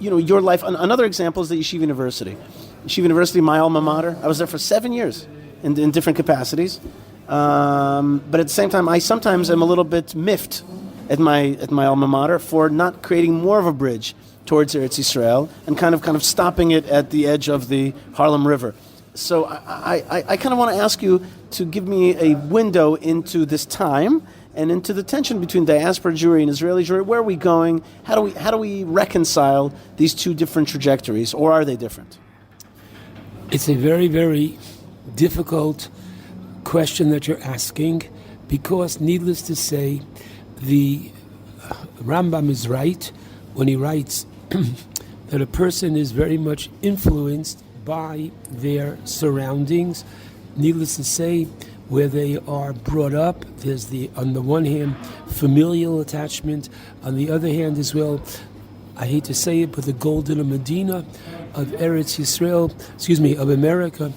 your life. Another example is the Yeshiva University. Yeshiva University, my alma mater. I was there for 7 years in different capacities. But at the same time, I sometimes am a little bit miffed at my alma mater for not creating more of a bridge towards Eretz Yisrael and kind of stopping it at the edge of the Harlem River. So I kind of want to ask you to give me a window into this time and into the tension between diaspora Jewry and Israeli Jewry. Where are we going? How do we reconcile these two different trajectories, or are they different? It's a very, very difficult question that you're asking, because needless to say, the Rambam is right when he writes that a person is very much influenced by their surroundings. Needless to say, where they are brought up, there's on the one hand, familial attachment. On the other hand as well, I hate to say it, but the golden Medina of Eretz Yisrael, of America,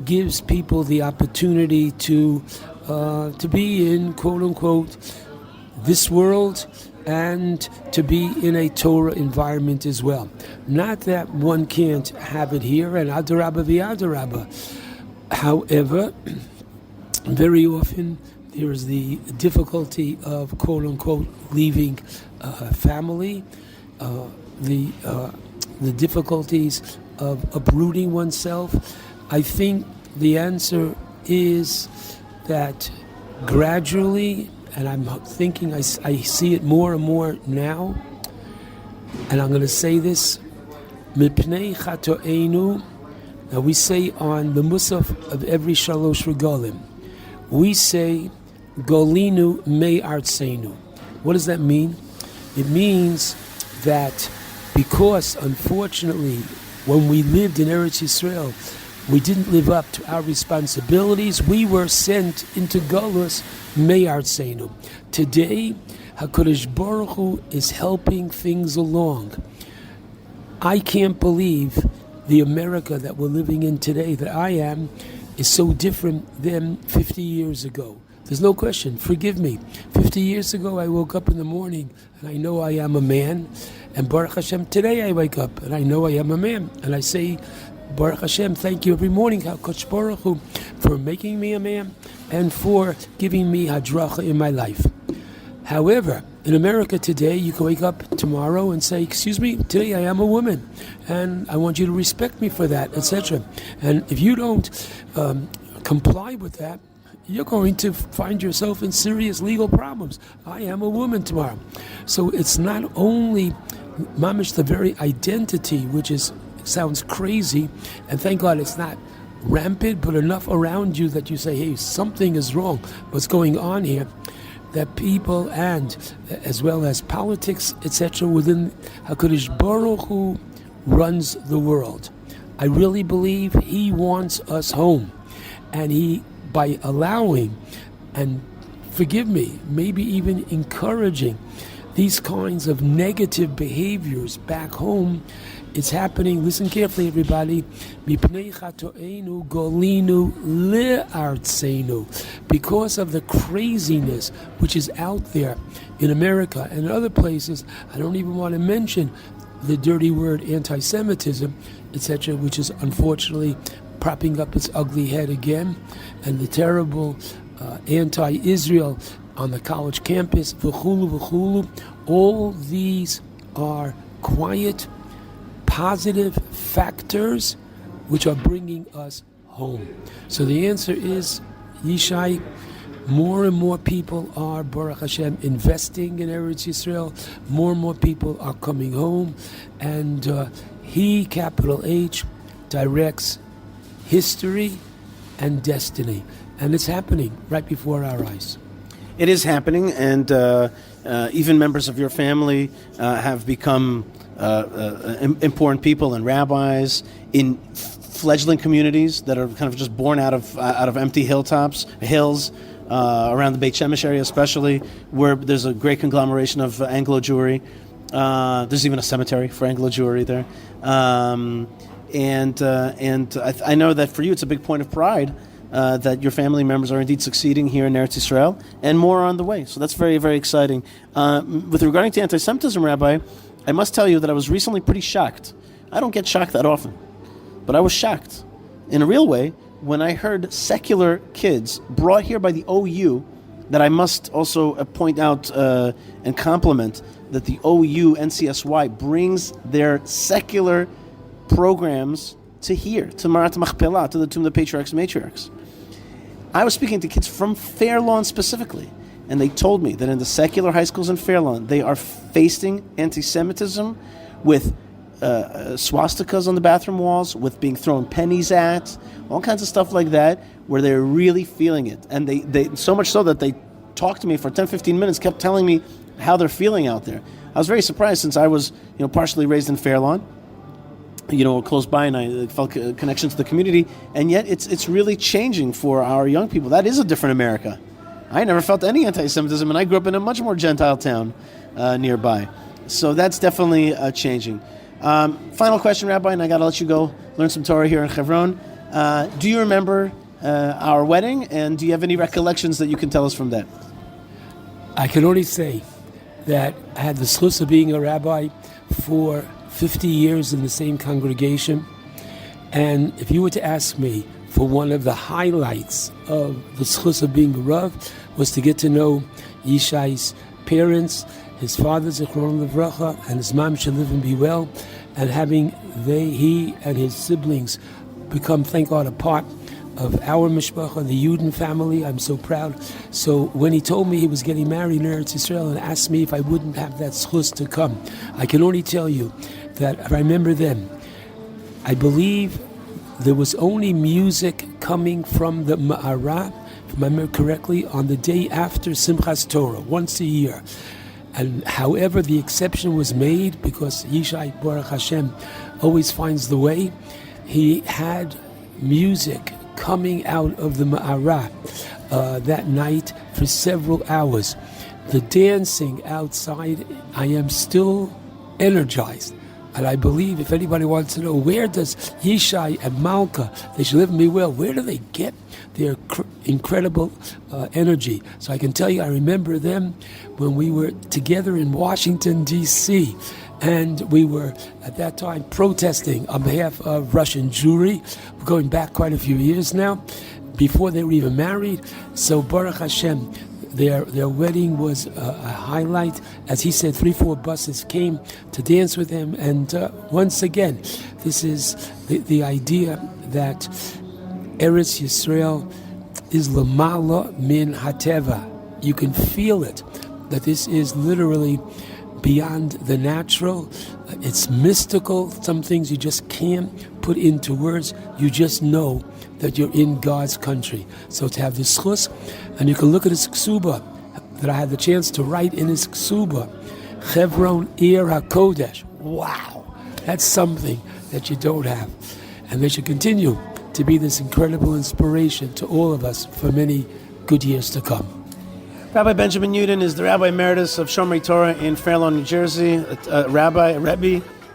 gives people the opportunity to be in, quote unquote, this world, and to be in a Torah environment as well. Not that one can't have it here, and adarabba v'adarabba. However, very often there is the difficulty of, quote unquote, leaving family, the difficulties of uprooting oneself. I think the answer is that gradually, and I'm thinking I see it more and more now, and I'm going to say this, Mipnei Chato'enu. Now we say on the Musaf of every Shalosh Regalim, we say Golinu Me Artseinu. What does that mean? It means that because, unfortunately, when we lived in Eretz Yisrael, we didn't live up to our responsibilities. We were sent into Galus Me Artseinu. Today, HaKadosh Baruch Hu is helping things along. I can't believe the America that we're living in today, that I am, is so different than 50 years ago. There's no question. Forgive me. 50 years ago, I woke up in the morning and I know I am a man. And Baruch Hashem, today I wake up and I know I am a man. And I say, Baruch Hashem, thank you every morning, HaKadosh Baruch Hu, for making me a man and for giving me hadracha in my life. However, in America today, you can wake up tomorrow and say, excuse me, today I am a woman, and I want you to respect me for that, etc. And if you don't comply with that, you're going to find yourself in serious legal problems. I am a woman tomorrow. So it's not only mamish the very identity, which sounds crazy, and thank God it's not rampant, but enough around you that you say, hey, something is wrong. What's going on here? That people, and as well as politics, etc., within HaKadosh Baruch Hu runs the world. I really believe He wants us home, and He, by allowing, and forgive me, maybe even encouraging these kinds of negative behaviors back home, it's happening. Listen carefully, everybody. Because of the craziness which is out there in America and in other places, I don't even want to mention the dirty word anti-Semitism, etc., which is unfortunately propping up its ugly head again, and the terrible anti-Israel on the college campus, v'chulu v'chulu. All these are quiet, positive factors which are bringing us home. So the answer is, Yishai, more and more people are, Baruch Hashem, investing in Eretz Yisrael. More and more people are coming home. And He, capital H, directs history and destiny. And it's happening right before our eyes. It is happening, and even members of your family have become important people and rabbis in fledgling communities that are kind of just born out of empty hills around the Beit Shemesh area, especially, where there's a great conglomeration of Anglo Jewry. There's even a cemetery for Anglo Jewry there, and I know that for you it's a big point of pride that your family members are indeed succeeding here in Eretz Yisrael, and more are on the way. So that's very, very exciting. With regarding to anti-Semitism, Rabbi, I must tell you that I was recently pretty shocked. I don't get shocked that often, but I was shocked in a real way when I heard secular kids brought here by the OU that I must also point out and compliment that the OU NCSY brings their secular programs to here, to Marat Machpelah, to the Tomb of the Patriarchs and Matriarchs. I was speaking to kids from Fair Lawn specifically, and they told me that in the secular high schools in Fair Lawn, they are facing anti-Semitism with swastikas on the bathroom walls, with being thrown pennies at, all kinds of stuff like that, where they're really feeling it. And they so much so that they talked to me for 10, 15 minutes, kept telling me how they're feeling out there. I was very surprised, since I was, partially raised in Fair Lawn, close by, and I felt a connection to the community, and yet it's really changing for our young people. That is a different America. I never felt any anti-Semitism, and I grew up in a much more Gentile town nearby. So that's definitely changing. Final question, Rabbi, and I got to let you go learn some Torah here in Hebron. Do you remember our wedding, and do you have any recollections that you can tell us from that? I can only say that I had the zchus of being a rabbi for 50 years in the same congregation, and if you were to ask me for one of the highlights of the zchus of being a rav, was to get to know Yishai's parents, his father Zichron Livracha, and his mom should live and be well, and having he and his siblings become, thank God, a part of our mishpacha, the Yudin family. I'm so proud. So when he told me he was getting married in Eretz Yisrael and asked me if I wouldn't have that zchus to come, I can only tell you that I remember then, I believe there was only music coming from the Ma'ara, if I remember correctly, on the day after Simchas Torah, once a year. And however, the exception was made, because Yishai, Baruch Hashem, always finds the way. He had music coming out of the Ma'ara that night for several hours. The dancing outside, I am still energized. And I believe, if anybody wants to know, where does Yishai and Malkah, they should live and be well, where do they get their incredible energy? So I can tell you, I remember them when we were together in Washington, D.C., and we were, at that time, protesting on behalf of Russian Jewry. We're going back quite a few years now, before they were even married. So Baruch Hashem, their wedding was a highlight. As he said, 3-4 buses came to dance with him. And once again, this is the idea that Eretz Yisrael is Lamala min Hateva. You can feel it, that this is literally beyond the natural. It's mystical. Some things you just can't put into words. You just know that you're in God's country. So to have this zchus, and you can look at his ksuba, that I had the chance to write in his ksuba, Hebron Ir HaKodesh. Wow, that's something that you don't have. And they should continue to be this incredible inspiration to all of us for many good years to come. Rabbi Benjamin Yudin is the Rabbi Emeritus of Shomrei Torah in Fair Lawn, New Jersey, a Rebbe,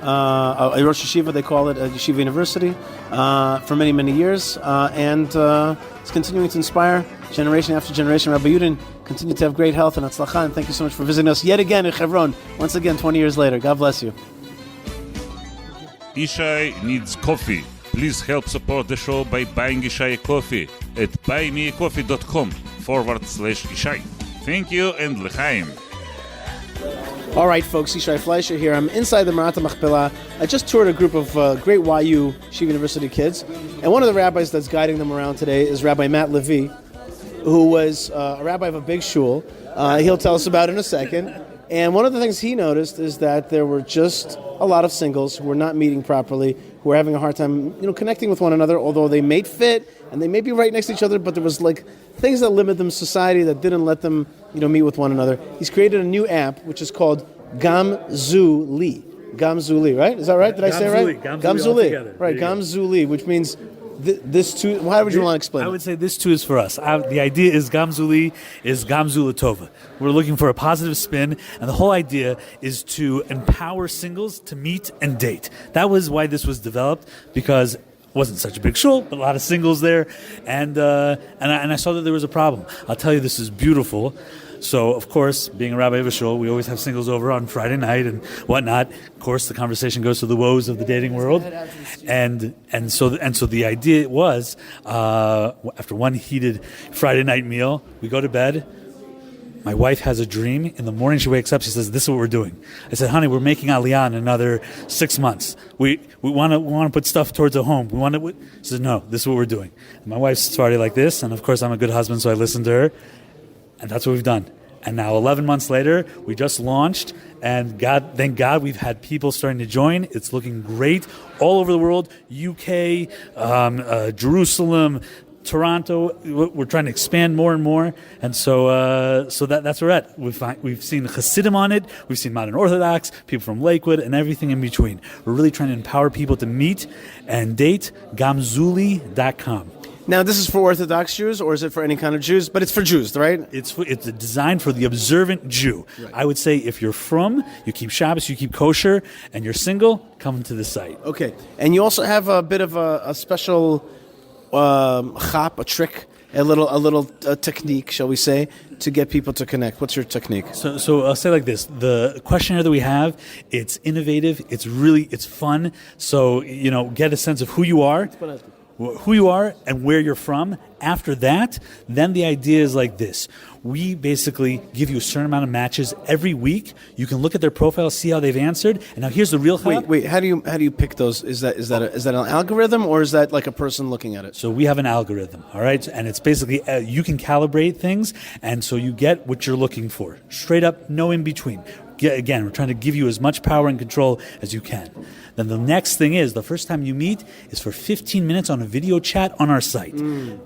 a Rosh Yeshiva, they call it, at Yeshiva University, for many, many years, and it's continuing to inspire generation after generation. Rabbi Yudin, continue to have great health and atzlacha, and thank you so much for visiting us yet again in Hebron, once again 20 years later. God bless you. Yishai needs coffee. Please help support the show by buying Yishai coffee at buymeacoffee.com/Yishai. Thank you, and l'chaim. All right, folks, Yishai Fleisher here. I'm inside the Marat Machpelah. I just toured a group of great YU Yeshiva University kids, and one of the rabbis that's guiding them around today is Rabbi Matt Levy, who was a rabbi of a big shul. He'll tell us about it in a second. And one of the things he noticed is that there were just a lot of singles who were not meeting properly, who were having a hard time, connecting with one another, although they may fit and they may be right next to each other, but there was things that limit them, society that didn't let them, meet with one another. He's created a new app which is called GamZuLi. GamZuLi, right? Is that right? Did I say it right? GamZuLi. Right, GamZuLi, which means this too. How would you want to explain it? I would say this too is for us. The idea is GamZuLi is GamZu L'Tova. We're looking for a positive spin, and the whole idea is to empower singles to meet and date. That was why this was developed, because it wasn't such a big shul, but a lot of singles there, and I saw that there was a problem. I'll tell you, this is beautiful. So, of course, being a rabbi of a shul, we always have singles over on Friday night and whatnot. Of course, the conversation goes to the woes of the dating world, and so the idea was, after one heated Friday night meal, we go to bed, My wife has a dream. In the morning she wakes up, she says, this is what we're doing. I said, honey, we're making Aliyah in another 6 months. We want to put stuff towards a home. She said, no, this is what we're doing. And my wife started like this, and of course I'm a good husband, so I listened to her. And that's what we've done. And now 11 months later, we just launched, and thank God, we've had people starting to join. It's looking great all over the world, UK, Jerusalem, Toronto. We're trying to expand more and more, and so that's where we're at. We've seen Hasidim on it, we've seen modern Orthodox, people from Lakewood, and everything in between. We're really trying to empower people to meet and date. GamZuLi.com. Now, this is for Orthodox Jews, or is it for any kind of Jews? But it's for Jews, right? It's designed for the observant Jew. Right. I would say if you're you keep Shabbos, you keep kosher, and you're single, come to the site. Okay. And you also have a bit of a special chap, a trick, a little technique, shall we say, to get people to connect. What's your technique? So I'll say like this: the questionnaire that we have, it's innovative, it's fun. So get a sense of who you are. And where you're from. After that, then the idea is like this. We basically give you a certain amount of matches every week. You can look at their profile, see how they've answered. And now here's the real help. Wait. How do you pick those? Is that an algorithm, or is that like a person looking at it? So we have an algorithm, all right? And it's basically you can calibrate things, and so you get what you're looking for. Straight up, no in between. Again, we're trying to give you as much power and control as you can. Then the next thing is, the first time you meet is for 15 minutes on a video chat on our site.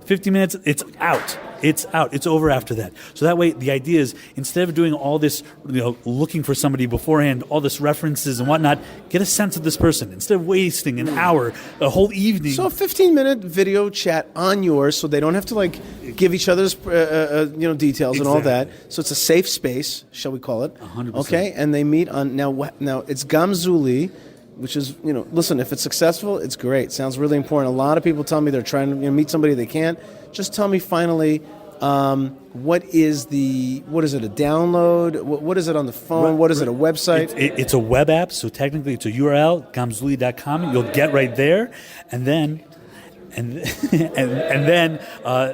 15 minutes, it's out. It's over after that. So that way, the idea is, instead of doing all this, looking for somebody beforehand, all this references and whatnot, get a sense of this person. Instead of wasting an hour, a whole evening. So a 15-minute video chat on yours, so they don't have to give each other's details and all that. So it's a safe space, shall we call it? 100%. Okay, and they meet on now it's GamZuLi, which is, listen, if it's successful, it's great. Sounds really important. A lot of people tell me they're trying to meet somebody they can't. Just tell me finally, what is it, a download? What is it on the phone? What is it, a website? It's a web app, so technically it's a URL, GamZuLi.com. You'll get right there, and then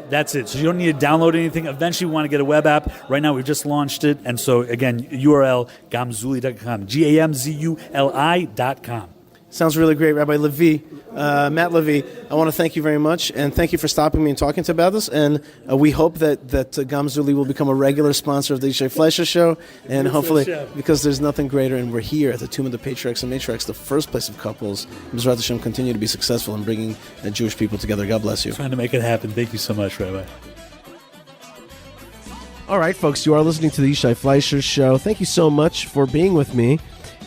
that's it. So you don't need to download anything. Eventually, we want to get a web app. Right now, we've just launched it. And so, again, URL, GamZuLi.com, GamZuLi.com. Sounds really great, Rabbi Levi. Matt Levi, I want to thank you very much, and thank you for stopping me and talking to about this. And we hope that GamZuLi will become a regular sponsor of the Yishai Fleisher Show, and hopefully, because there's nothing greater, and we're here at the Tomb of the Patriarchs and Matriarchs, the first place of couples. B'ezrat Hashem, continue to be successful in bringing Jewish people together. God bless you. Trying to make it happen. Thank you so much, Rabbi. All right, folks, you are listening to the Yishai Fleisher Show. Thank you so much for being with me.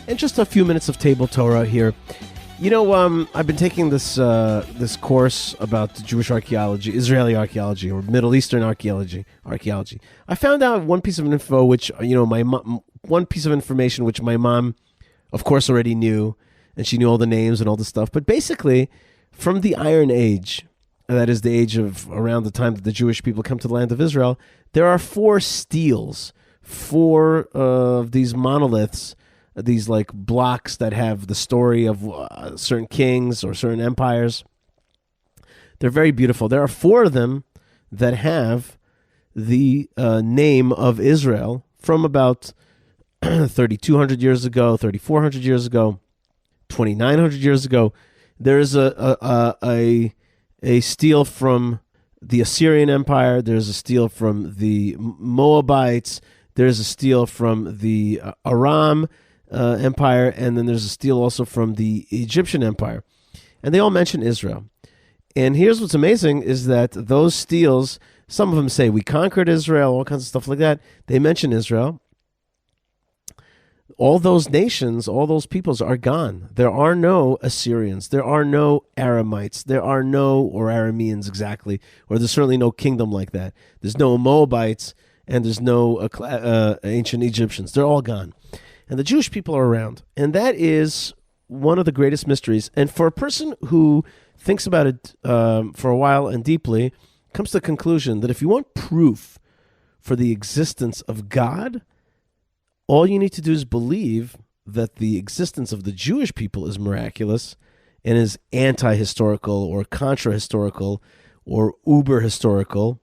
And just a few minutes of table Torah here. I've been taking this course about Jewish archaeology, Israeli archaeology, or Middle Eastern archaeology. I found out one piece of info, which one piece of information which my mom, of course, already knew, and she knew all the names and all the stuff. But basically, from the Iron Age, that is the age of around the time that the Jewish people come to the land of Israel, there are 4 steels, 4 of these monoliths, these blocks that have the story of certain kings or certain empires. They're very beautiful. There are 4 of them that have the name of Israel from about 3,200 years ago, 3,400 years ago, 2,900 years ago. There is a stele from the Assyrian Empire. There's a stele from the Moabites. There's a stele from the Aram Empire, and then there's a stele also from the Egyptian Empire, and they all mention Israel. And here's what's amazing is that those steles, some of them say we conquered Israel, all kinds of stuff like that. They mention Israel. All those nations, all those peoples are gone. There are no Assyrians. There are no Aramites. There are no, or Arameans exactly, or there's certainly no kingdom like that. There's no Moabites, and there's no ancient Egyptians. They're all gone. And the Jewish people are around. And that is one of the greatest mysteries. And for a person who thinks about it for a while and deeply, comes to the conclusion that if you want proof for the existence of God, all you need to do is believe that the existence of the Jewish people is miraculous and is anti-historical or contra-historical or uber-historical.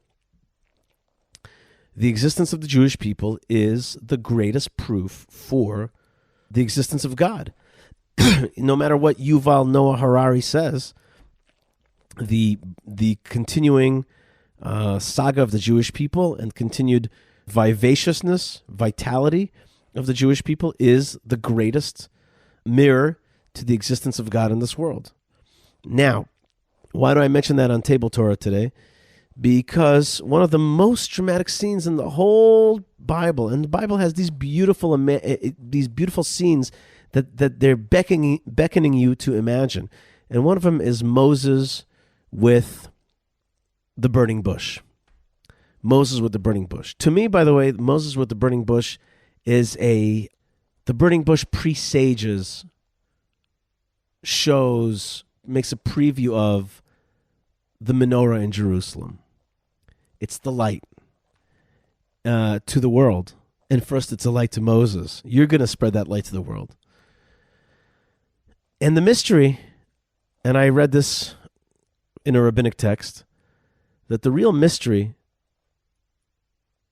the existence of the Jewish people is the greatest proof for the existence of God. No matter what Yuval Noah Harari says, the continuing saga of the Jewish people and continued vitality of the Jewish people is the greatest mirror to the existence of God in this world. Now, why do I mention that on Table Torah today? Because one of the most dramatic scenes in the whole Bible, and the Bible has these beautiful scenes that they're beckoning you to imagine. And one of them is Moses with the burning bush. Moses with the burning bush. To me, by the way, Moses with the burning bush the burning bush presages, makes a preview of the menorah in Jerusalem. It's the light to the world. And first, it's a light to Moses. You're going to spread that light to the world. And the mystery, and I read this in a rabbinic text, that the real mystery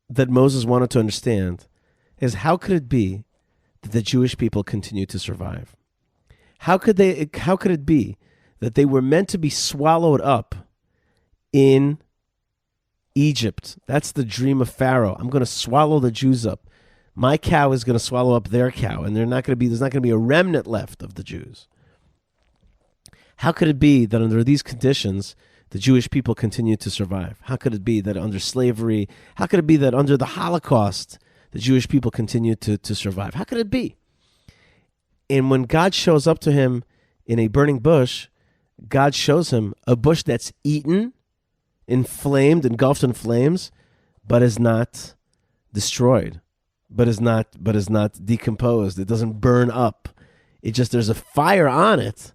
that Moses wanted to understand is how could it be that the Jewish people continue to survive? How could it be that they were meant to be swallowed up in Egypt? That's the dream of Pharaoh. I'm going to swallow the Jews up. My cow is going to swallow up their cow, and there's not going to be a remnant left of the Jews. How could it be that under these conditions, the Jewish people continue to survive? How could it be that under slavery, how could it be that under the Holocaust, the Jewish people continue to survive? How could it be? And when God shows up to him in a burning bush, God shows him a bush that's eaten, inflamed, engulfed in flames, but is not destroyed, but is not decomposed. It doesn't burn up. There's a fire on it,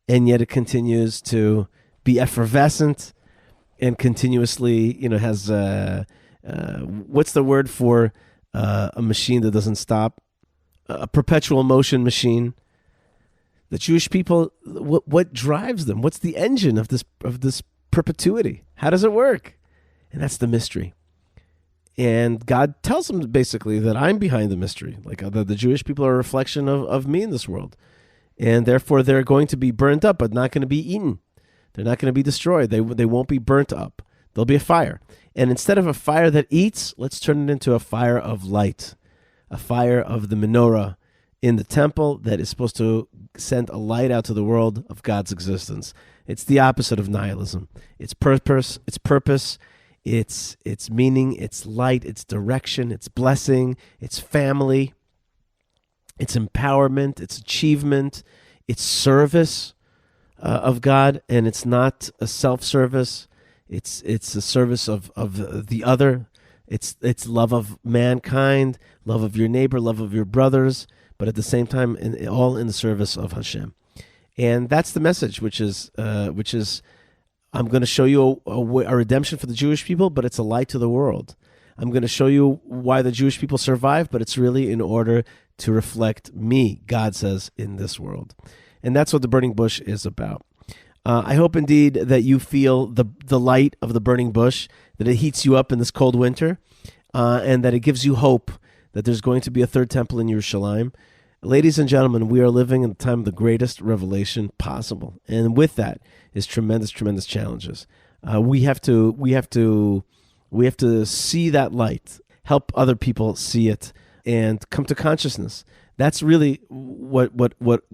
and yet it continues to be effervescent and continuously, has what's the word for a machine that doesn't stop? A perpetual motion machine. The Jewish people, what drives them? What's the engine of this perpetuity? How does it work? And that's the mystery. And God tells them basically that I'm behind the mystery, like that the Jewish people are a reflection of me in this world. And therefore they're going to be burnt up, but not going to be eaten. They're not going to be destroyed. They won't be burnt up. There'll be a fire. And instead of a fire that eats, let's turn it into a fire of light, a fire of the menorah in the temple that is supposed to send a light out to the world of God's existence. It's the opposite of nihilism. It's purpose, it's meaning, it's light, it's direction, it's blessing, it's family, it's empowerment, it's achievement, it's service of God, and it's not a self-service. It's a service of the other. It's love of mankind, love of your neighbor, love of your brothers, but at the same time, all in the service of Hashem. And that's the message, which is I'm going to show you a redemption for the Jewish people, but it's a light to the world. I'm going to show you why the Jewish people survive, but it's really in order to reflect me, God says, in this world. And that's what the burning bush is about. I hope indeed that you feel the light of the burning bush, that it heats you up in this cold winter, and that it gives you hope that there's going to be a third temple in Yerushalayim. Ladies and gentlemen, we are living in the time of the greatest revelation possible. And with that is tremendous, tremendous challenges. We have to see that light, help other people see it, and come to consciousness. That's really what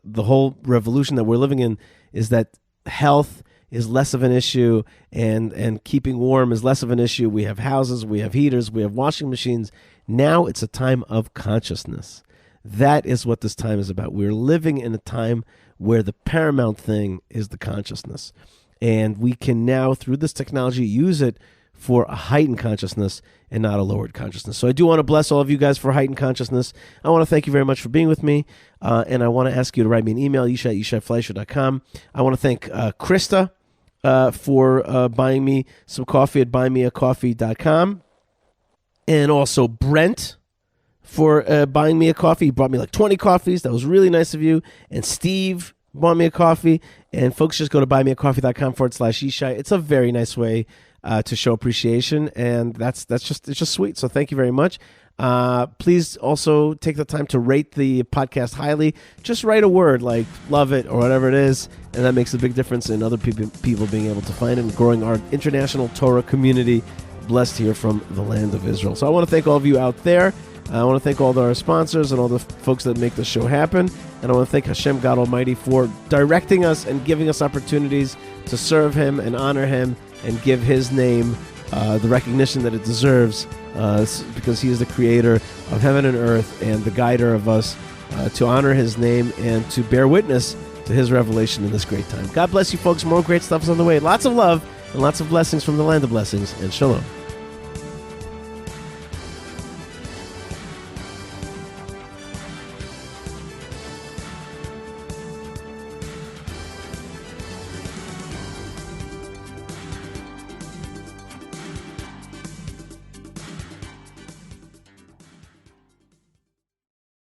the whole revolution that we're living in is, that health is less of an issue and keeping warm is less of an issue. We have houses, we have heaters, we have washing machines. Now it's a time of consciousness. That is what this time is about. We're living in a time where the paramount thing is the consciousness. And we can now, through this technology, use it for a heightened consciousness and not a lowered consciousness. So I do want to bless all of you guys for heightened consciousness. I want to thank you very much for being with me. And I want to ask you to write me an email, Yishai@YishaiFleisher.com. I want to thank Krista for buying me some coffee at buymeacoffee.com. And also Brent for buying me a coffee. He brought me like 20 coffees. That was really nice of you. And Steve bought me a coffee. And folks, just go to buymeacoffee.com/Yishai. It's a very nice way to show appreciation, and it's just sweet. So thank you very much. Please also take the time to rate the podcast highly. Just write a word like love it or whatever it is, and that makes a big difference in other people being able to find it and growing our international Torah community, blessed here from the land of Israel. So I want to thank all of you out there. I want to thank all of our sponsors and all the folks that make the show happen. And I want to thank Hashem, God Almighty, for directing us and giving us opportunities to serve Him and honor Him and give His name the recognition that it deserves, because He is the creator of heaven and earth and the guider of us, to honor His name and to bear witness to His revelation in this great time. God bless you, folks. More great stuff is on the way. Lots of love and lots of blessings from the land of blessings. And shalom.